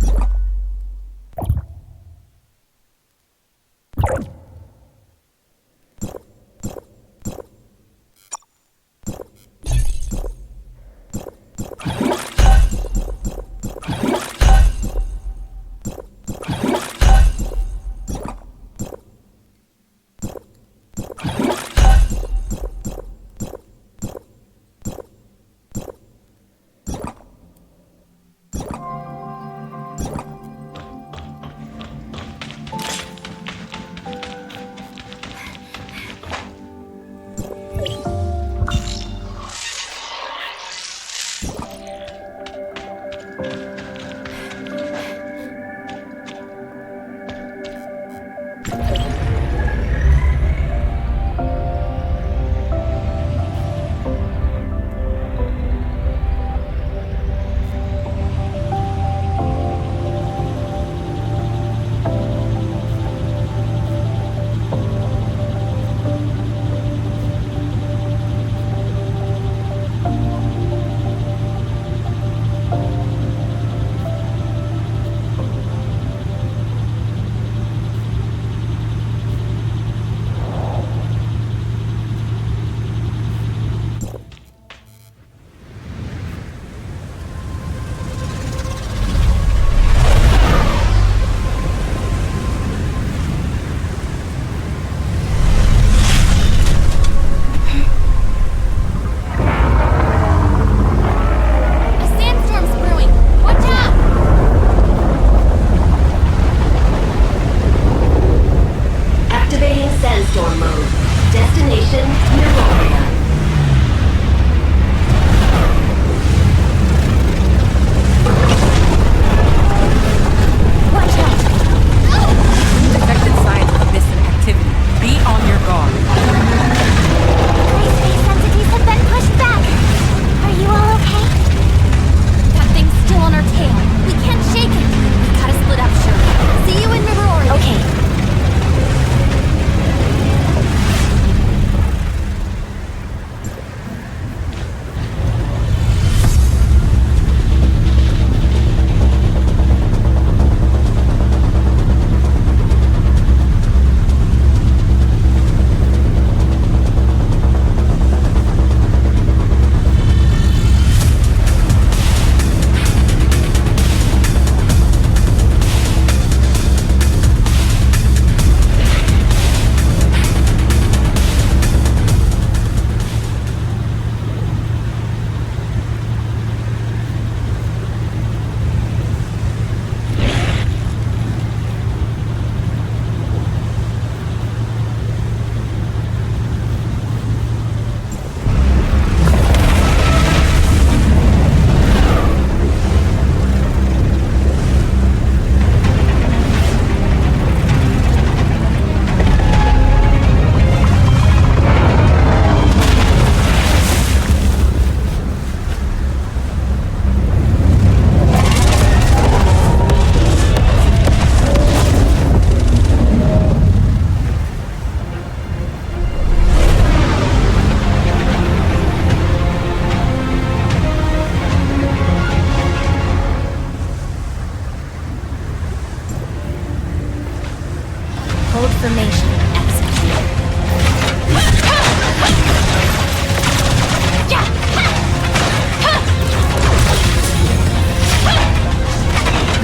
Formation executed.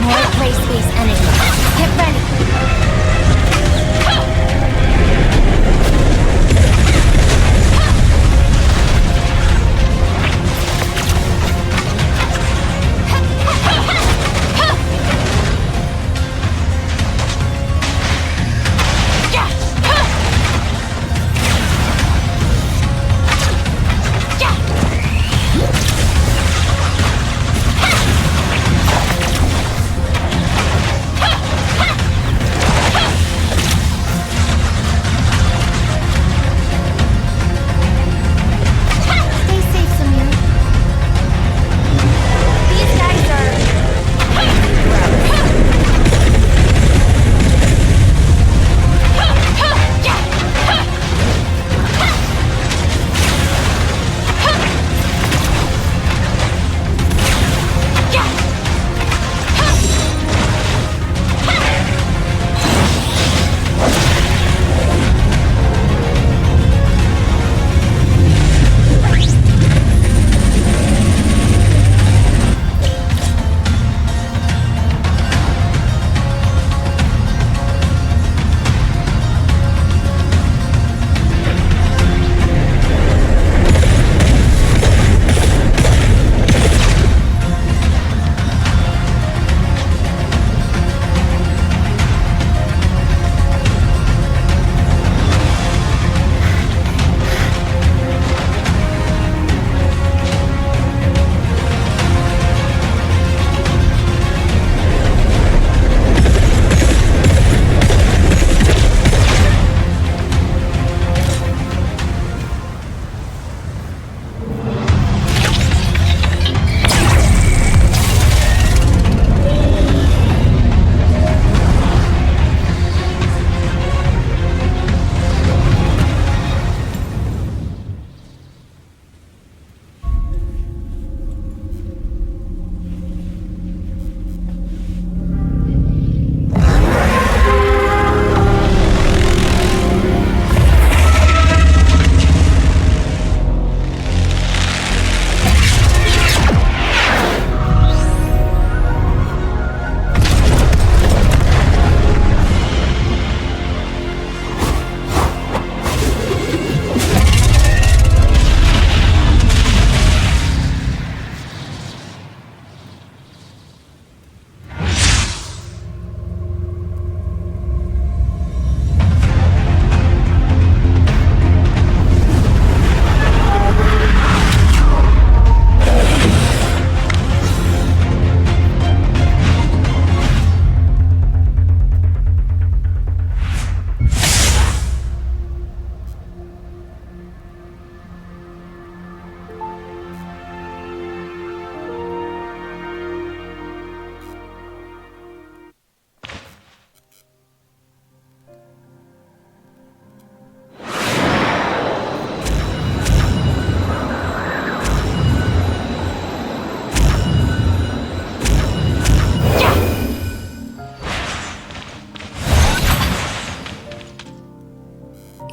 More gray space enemies. Get ready.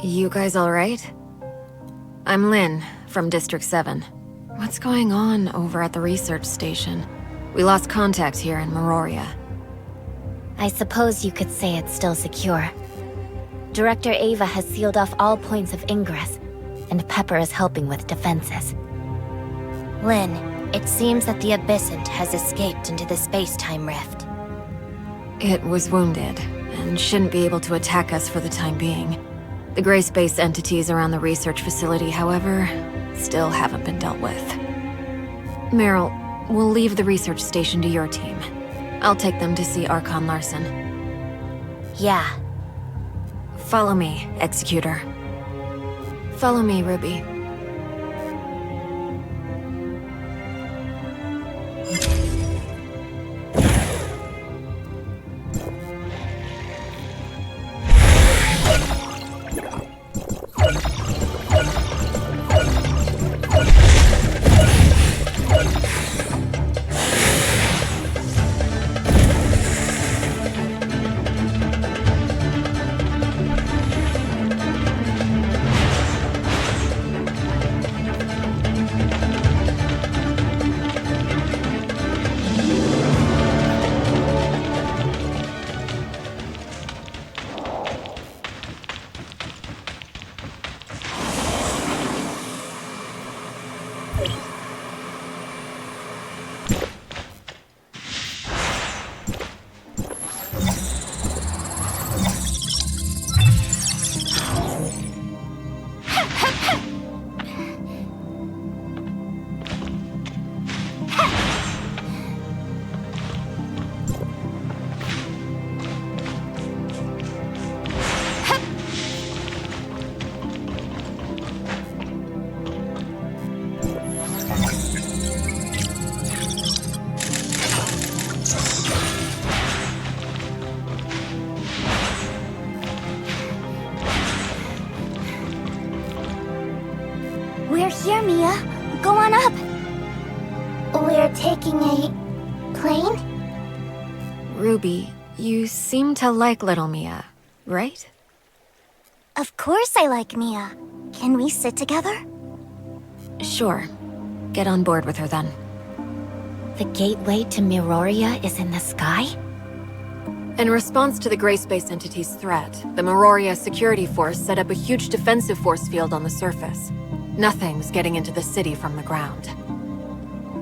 You guys alright? I'm Lynn, from District 7. What's going on over at the research station? We lost contact here in Meroria. I suppose you could say it's still secure. Director Ava has sealed off all points of ingress, and Pepper is helping with defenses. Lynn, it seems that the Abyssant has escaped into the space-time rift. It was wounded, and shouldn't be able to attack us for the time being. The gray space entities around the research facility, however, still haven't been dealt with. Meryl, we'll leave the research station to your team. I'll take them to see Archon Larson. Yeah. Follow me, Executor. Follow me, Ruby. We're here, Mia. Go on up. We're taking a plane? Ruby, you seem to like little Mia, right? Of course I like Mia. Can we sit together? Sure. Get on board with her then. The gateway to Meroria is in the sky? In response to the Gray Space Entity's threat, the Meroria Security Force set up a huge defensive force field on the surface. Nothing's getting into the city from the ground.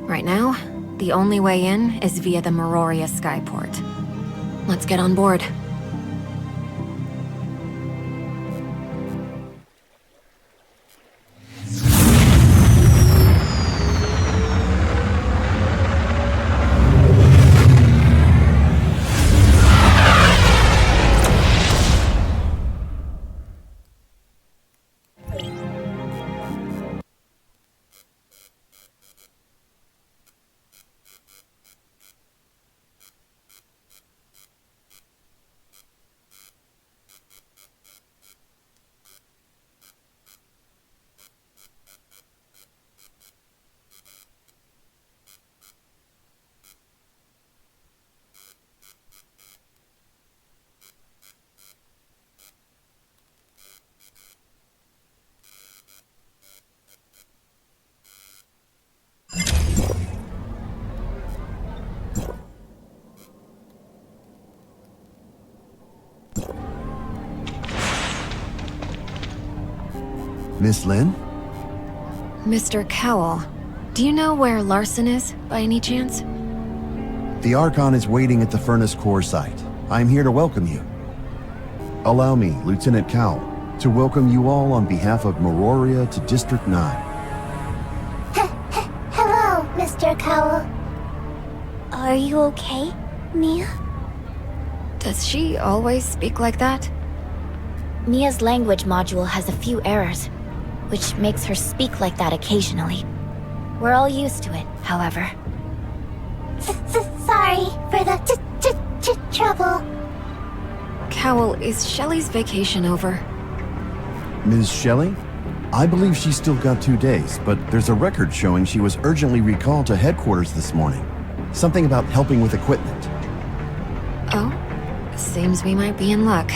Right now, the only way in is via the Meroria Skyport. Let's get on board. Miss Lynn? Mr. Cowell, do you know where Larson is, by any chance? The Archon is waiting at the Furnace Core site. I am here to welcome you. Allow me, Lieutenant Cowell, to welcome you all on behalf of Meroria to District 9. Hello, Mr. Cowell. Are you okay, Mia? Does she always speak like that? Mia's language module has a few errors, which makes her speak like that occasionally. We're all used to it, however. Sorry for the trouble. Cowell, is Shelley's vacation over? Ms. Shelley? I believe she's still got 2 days, but there's a record showing she was urgently recalled to headquarters this morning. Something about helping with equipment. Oh, seems we might be in luck.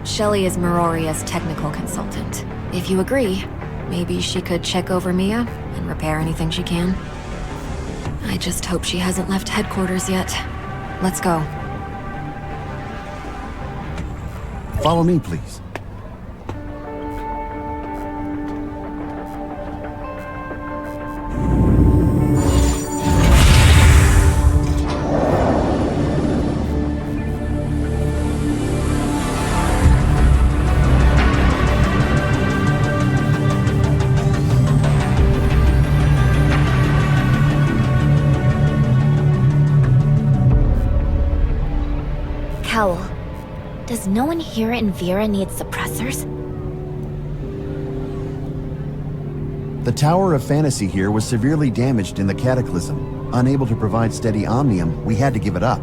Shelley is Maroria's technical consultant. If you agree, maybe she could check over Mia and repair anything she can. I just hope she hasn't left headquarters yet. Let's go. Follow me, please. Cowell, does no one here in Vera need suppressors? The Tower of Fantasy here was severely damaged in the Cataclysm. Unable to provide steady omnium, we had to give it up.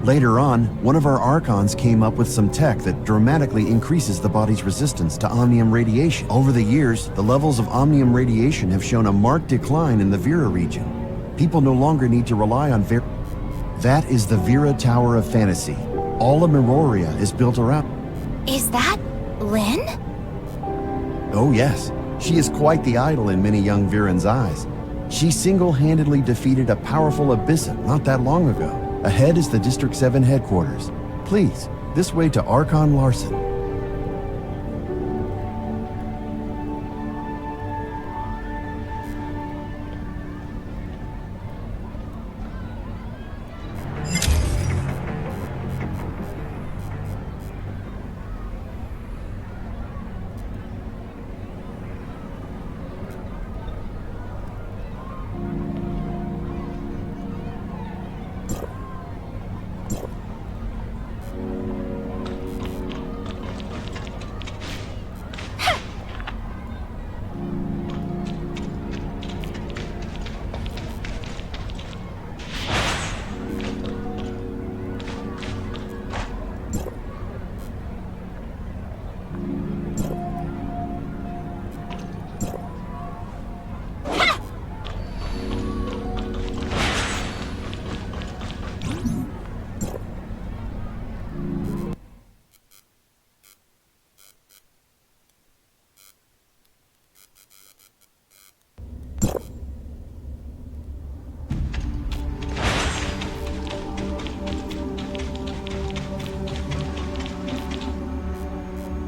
Later on, one of our Archons came up with some tech that dramatically increases the body's resistance to omnium radiation. Over the years, the levels of omnium radiation have shown a marked decline in the Vera region. People no longer need to rely on Vera. That is the Vera Tower of Fantasy. All of Meroria is built around. Is that Lynn? Oh yes, she is quite the idol in many young Virans' eyes. She single-handedly defeated a powerful Abyssa not that long ago. Ahead is the District 7 headquarters. Please, this way to Archon Larson.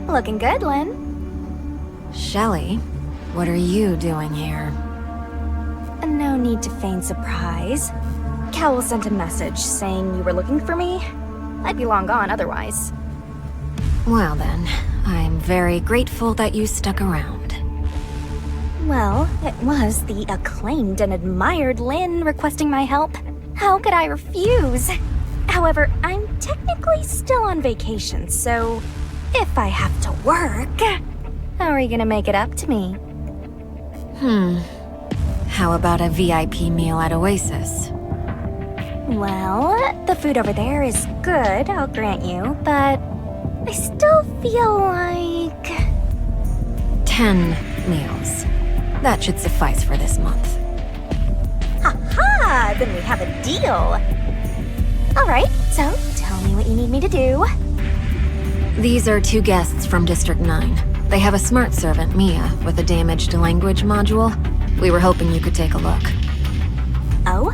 Looking good, Lynn. Shelley, what are you doing here? No need to feign surprise. Cowell sent a message saying you were looking for me. I'd be long gone otherwise. Well then, I'm very grateful that you stuck around. Well, it was the acclaimed and admired Lynn requesting my help. How could I refuse? However, I'm technically still on vacation, so if I have to work, how are you gonna make it up to me? How about a VIP meal at Oasis? Well, the food over there is good, I'll grant you, but I still feel like... 10 meals. That should suffice for this month. Ha-ha! Then we have a deal! Alright, so tell me what you need me to do. These are 2 guests from District 9. They have a smart servant, Mia, with a damaged language module. We were hoping you could take a look. Oh?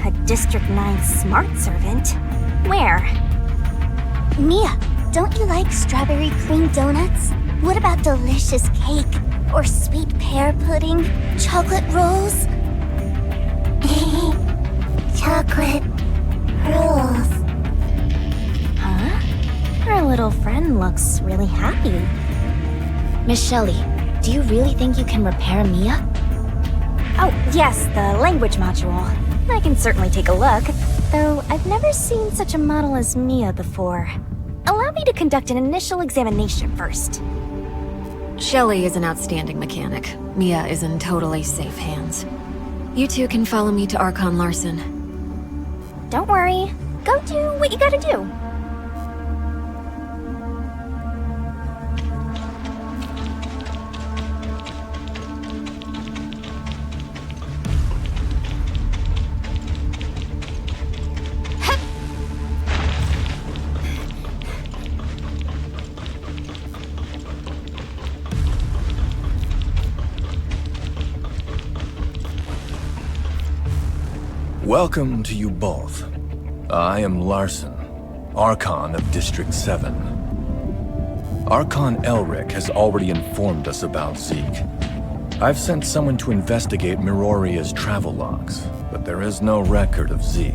A District 9 smart servant? Where? Mia, don't you like strawberry cream donuts? What about delicious cake? Or sweet pear pudding? Chocolate rolls? Chocolate rolls. Huh? Our little friend looks really happy. Miss Shelley, do you really think you can repair Mia? Oh, yes, the language module. I can certainly take a look, though I've never seen such a model as Mia before. Allow me to conduct an initial examination first. Shelley is an outstanding mechanic. Mia is in totally safe hands. You two can follow me to Archon Larson. Don't worry. Go do what you gotta do. Welcome to you both. I am Larson, Archon of District 7. Archon Elric has already informed us about Zeke. I've sent someone to investigate Miroria's travel logs, but there is no record of Zeke.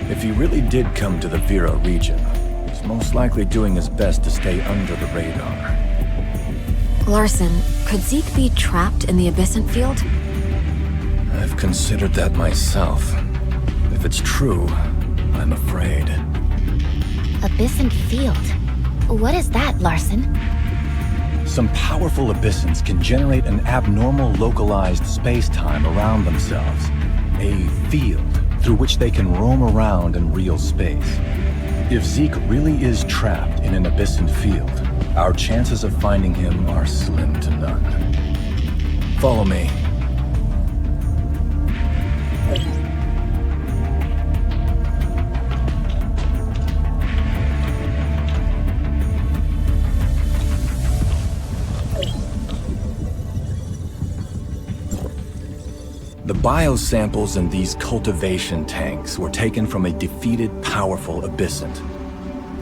If he really did come to the Vera region, he's most likely doing his best to stay under the radar. Larson, could Zeke be trapped in the Abyssant field? I've considered that myself. If it's true, I'm afraid. Abyssant field. What is that, Larson? Some powerful Abyssants can generate an abnormal localized space-time around themselves. A field through which they can roam around in real space. If Zeke really is trapped in an Abyssant field, our chances of finding him are slim to none. Follow me. The biosamples in these cultivation tanks were taken from a defeated, powerful Abyssant.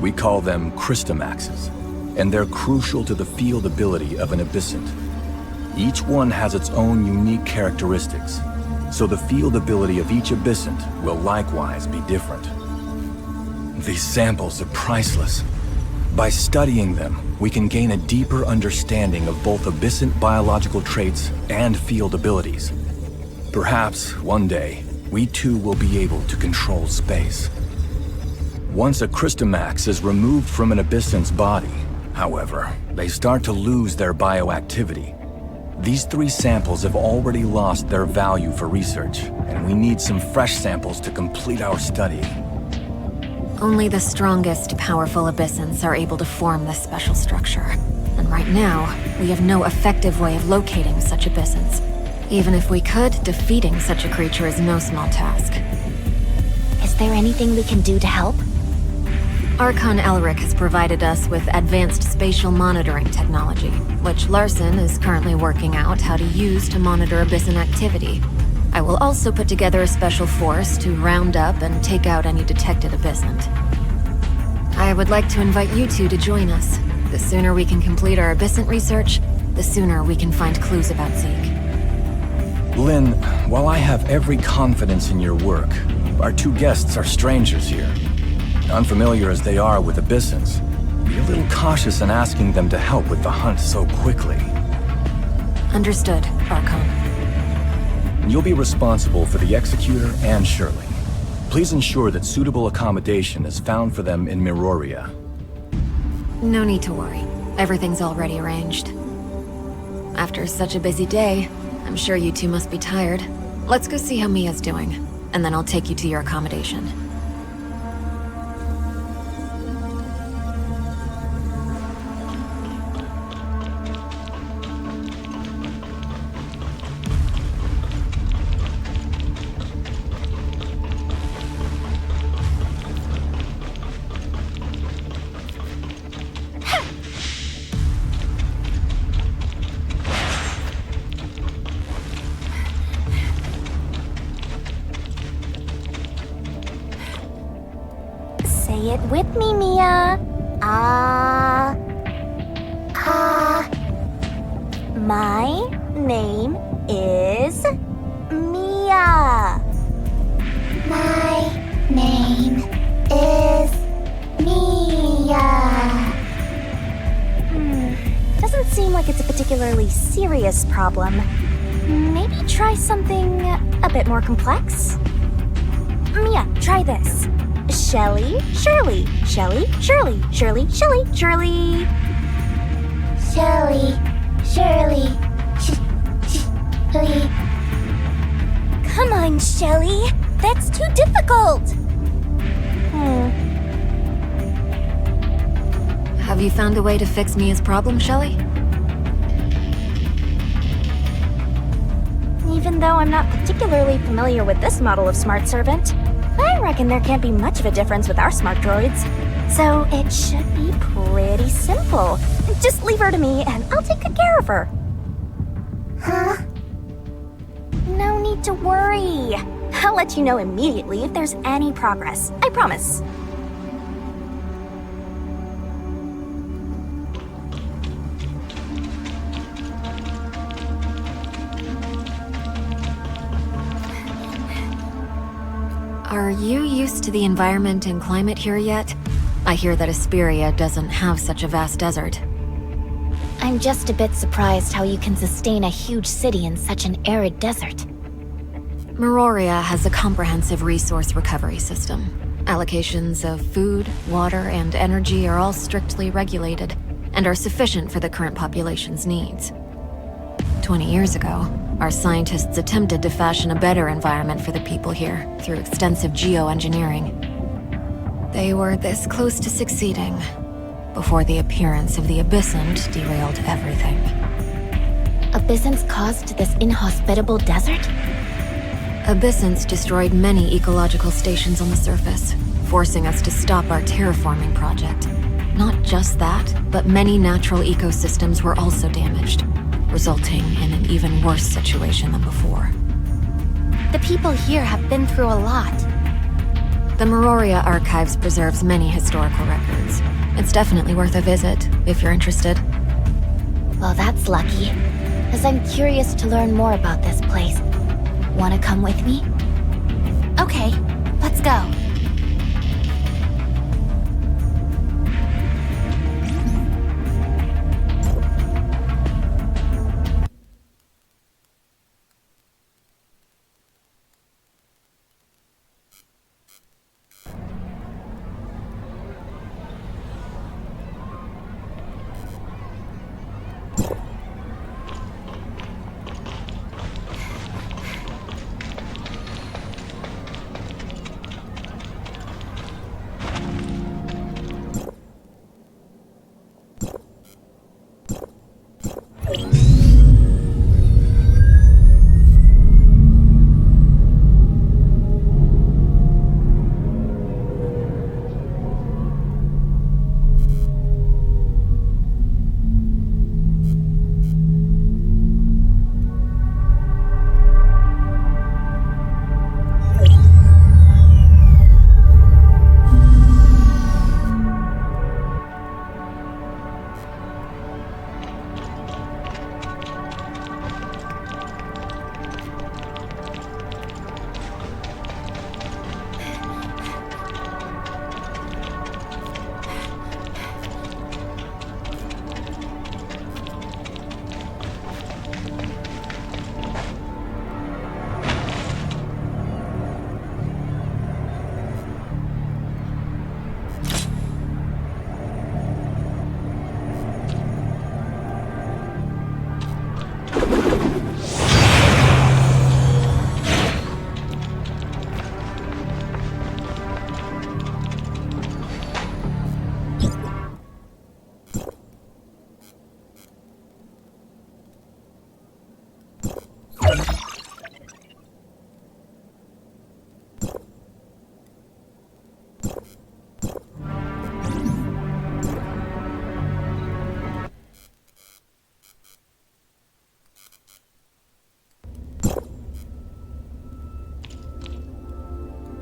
We call them Christomaxes, and they're crucial to the field ability of an Abyssant. Each one has its own unique characteristics, so the field ability of each Abyssant will likewise be different. These samples are priceless. By studying them, we can gain a deeper understanding of both Abyssant biological traits and field abilities. Perhaps, one day, we too will be able to control space. Once a Christomax is removed from an Abyssant's body, however, they start to lose their bioactivity. These 3 samples have already lost their value for research, and we need some fresh samples to complete our study. Only the strongest, powerful Abyssants are able to form this special structure. And right now, we have no effective way of locating such Abyssants. Even if we could, defeating such a creature is no small task. Is there anything we can do to help? Archon Elric has provided us with advanced spatial monitoring technology, which Larson is currently working out how to use to monitor Abyssant activity. I will also put together a special force to round up and take out any detected Abyssant. I would like to invite you two to join us. The sooner we can complete our Abyssant research, the sooner we can find clues about Zeke. Lynn, while I have every confidence in your work, our 2 guests are strangers here. Unfamiliar as they are with Abyssants, be a little cautious in asking them to help with the hunt so quickly. Understood, Archon. You'll be responsible for the Executor and Shirley. Please ensure that suitable accommodation is found for them in Miroria. No need to worry. Everything's already arranged. After such a busy day, I'm sure you two must be tired. Let's go see how Mia's doing, and then I'll take you to your accommodation. Say it with me, Mia. My name is Mia. My name is Mia. Doesn't seem like it's a particularly serious problem. Maybe try something a bit more complex? Mia, try this. Shelly, Shirley, Shelly, Shirley, Shirley, Shelly, Shirley. Shelly, Shirley, Shirley. Come on, Shelly. That's too difficult. Have you found a way to fix Mia's problem, Shelly? Even though I'm not particularly familiar with this model of smart servant, I reckon there can't be much of a difference with our smart droids. So it should be pretty simple. Just leave her to me and I'll take good care of her. Huh? No need to worry. I'll let you know immediately if there's any progress. I promise. Are you used to the environment and climate here yet? I hear that Asperia doesn't have such a vast desert. I'm just a bit surprised how you can sustain a huge city in such an arid desert. Meroria has a comprehensive resource recovery system. Allocations of food, water, and energy are all strictly regulated, and are sufficient for the current population's needs. 20 years ago, our scientists attempted to fashion a better environment for the people here through extensive geoengineering. They were this close to succeeding before the appearance of the Abyssant derailed everything. Abyssants caused this inhospitable desert? Abyssants destroyed many ecological stations on the surface, forcing us to stop our terraforming project. Not just that, but many natural ecosystems were also damaged, resulting in an even worse situation than before. The people here have been through a lot. The Meroria Archives preserves many historical records. It's definitely worth a visit, if you're interested. Well, that's lucky, as I'm curious to learn more about this place. Wanna come with me? Okay, let's go.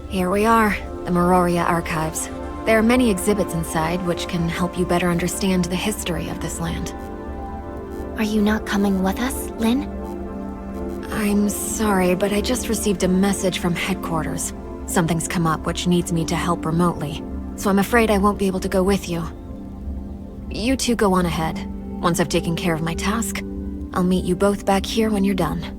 Here we are, the Meroria Archives. There are many exhibits inside which can help you better understand the history of this land. Are you not coming with us, Lynn? I'm sorry, but I just received a message from headquarters. Something's come up which needs me to help remotely, so I'm afraid I won't be able to go with you. You two go on ahead. Once I've taken care of my task, I'll meet you both back here when you're done.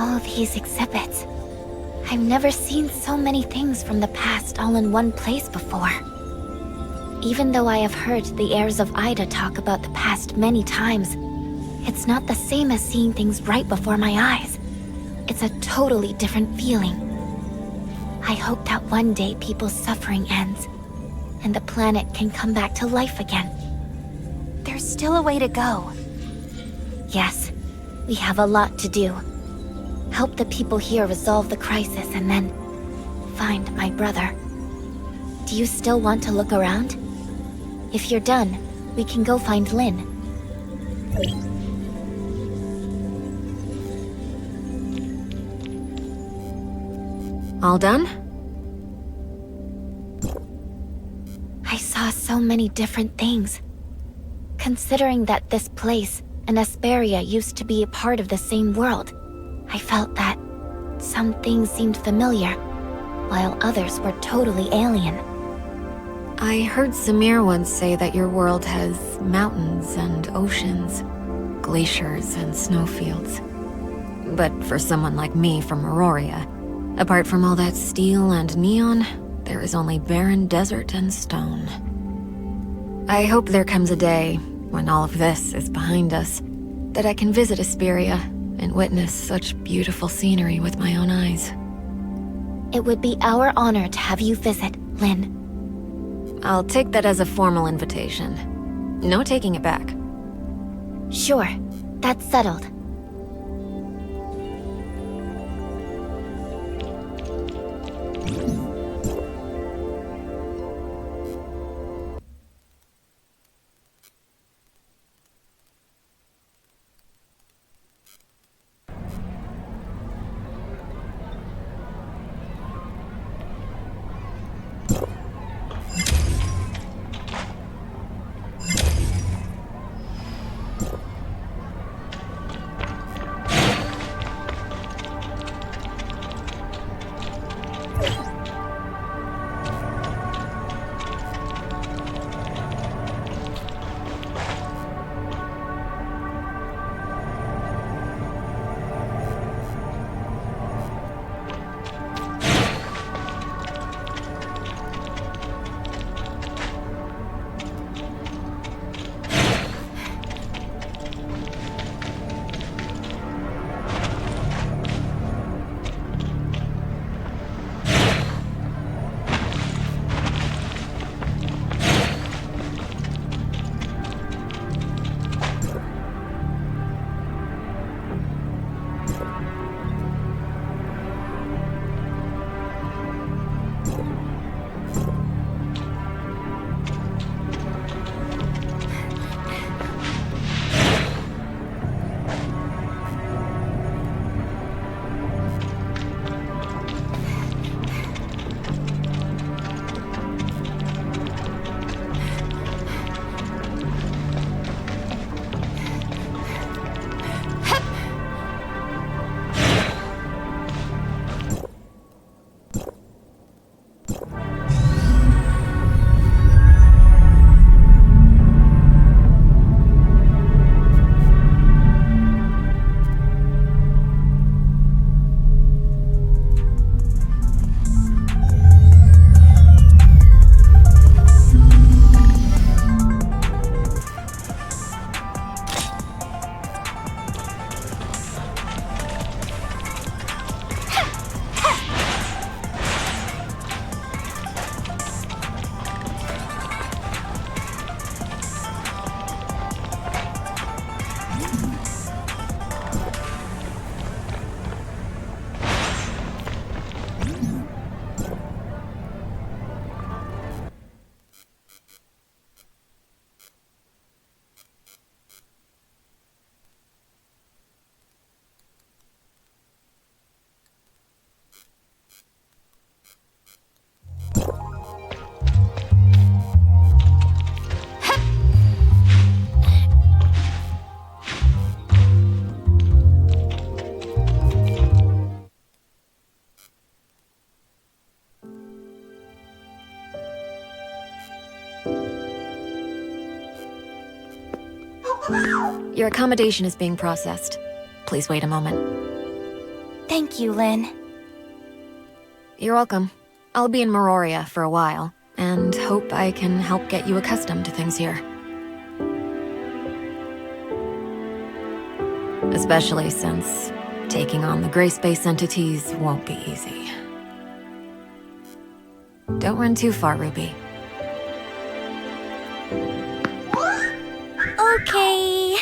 All these exhibits. I've never seen so many things from the past all in one place before. Even though I have heard the heirs of Ida talk about the past many times, it's not the same as seeing things right before my eyes. It's a totally different feeling. I hope that one day people's suffering ends, and the planet can come back to life again. There's still a way to go. Yes, we have a lot to do. Help the people here resolve the crisis and then find my brother. Do you still want to look around? If you're done, we can go find Lynn. All done? I saw so many different things. Considering that this place and Asperia used to be a part of the same world, I felt that some things seemed familiar, while others were totally alien. I heard Samir once say that your world has mountains and oceans, glaciers and snowfields. But for someone like me from Auroria, apart from all that steel and neon, there is only barren desert and stone. I hope there comes a day, when all of this is behind us, that I can visit Asperia and witness such beautiful scenery with my own eyes. It would be our honor to have you visit, Lynn. I'll take that as a formal invitation. No taking it back. Sure, that's settled. Your accommodation is being processed. Please wait a moment. Thank you, Lynn. You're welcome. I'll be in Mororia for a while, and hope I can help get you accustomed to things here. Especially since taking on the gray space entities won't be easy. Don't run too far, Ruby. Okay.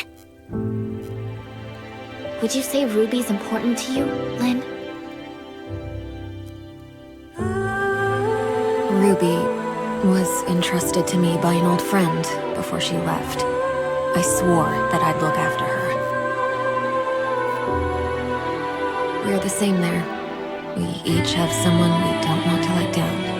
Would you say Ruby's important to you, Lynn? Ruby was entrusted to me by an old friend before she left. I swore that I'd look after her. We're the same there. We each have someone we don't want to let down.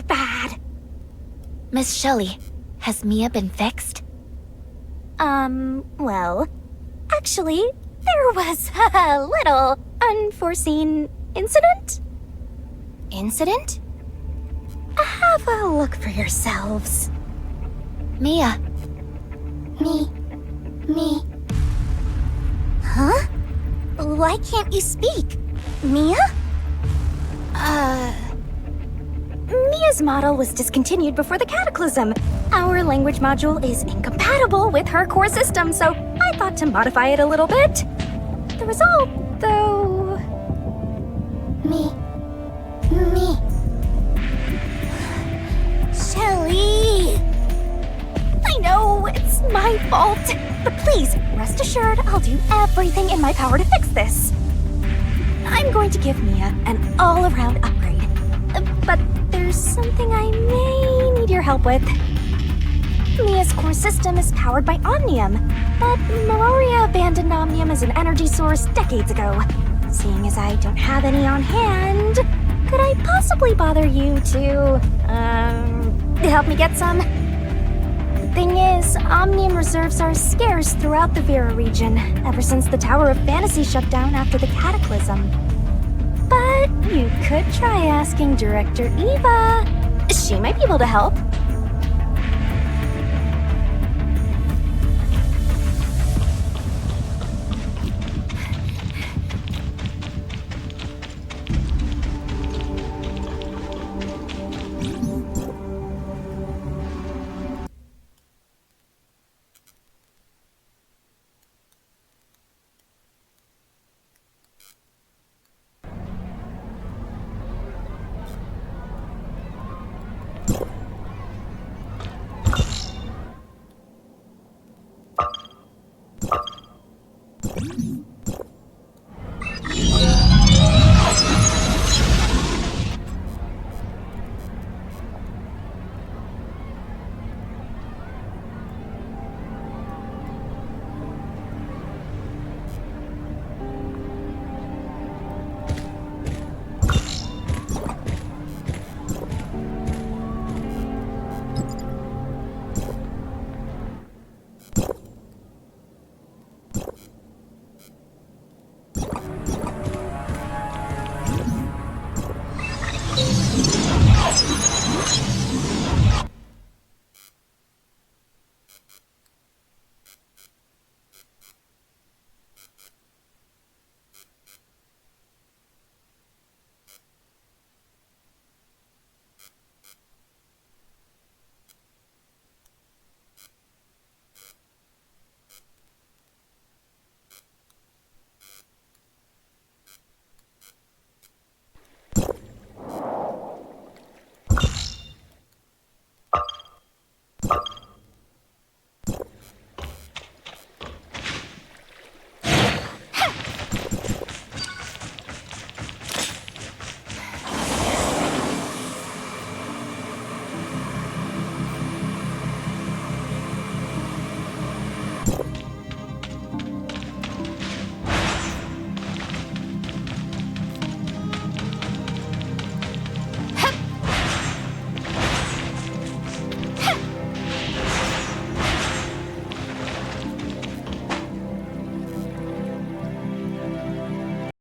Bad. Miss Shelley, has Mia been fixed? Well, actually, there was a little unforeseen incident. Incident? Have a look for yourselves. Mia. Me. Huh? Why can't you speak? Mia? Mia's model was discontinued before the Cataclysm. Our language module is incompatible with her core system, so I thought to modify it a little bit. The result, though... Me. Shelly! I know, it's my fault. But please, rest assured I'll do everything in my power to fix this. I'm going to give Mia an all-around upgrade. But there's something I may need your help with. Mia's core system is powered by Omnium, but Meroria abandoned Omnium as an energy source decades ago. Seeing as I don't have any on hand, could I possibly bother you to, help me get some? Thing is, Omnium reserves are scarce throughout the Vera region, ever since the Tower of Fantasy shut down after the Cataclysm. But you could try asking Director Eva. She might be able to help.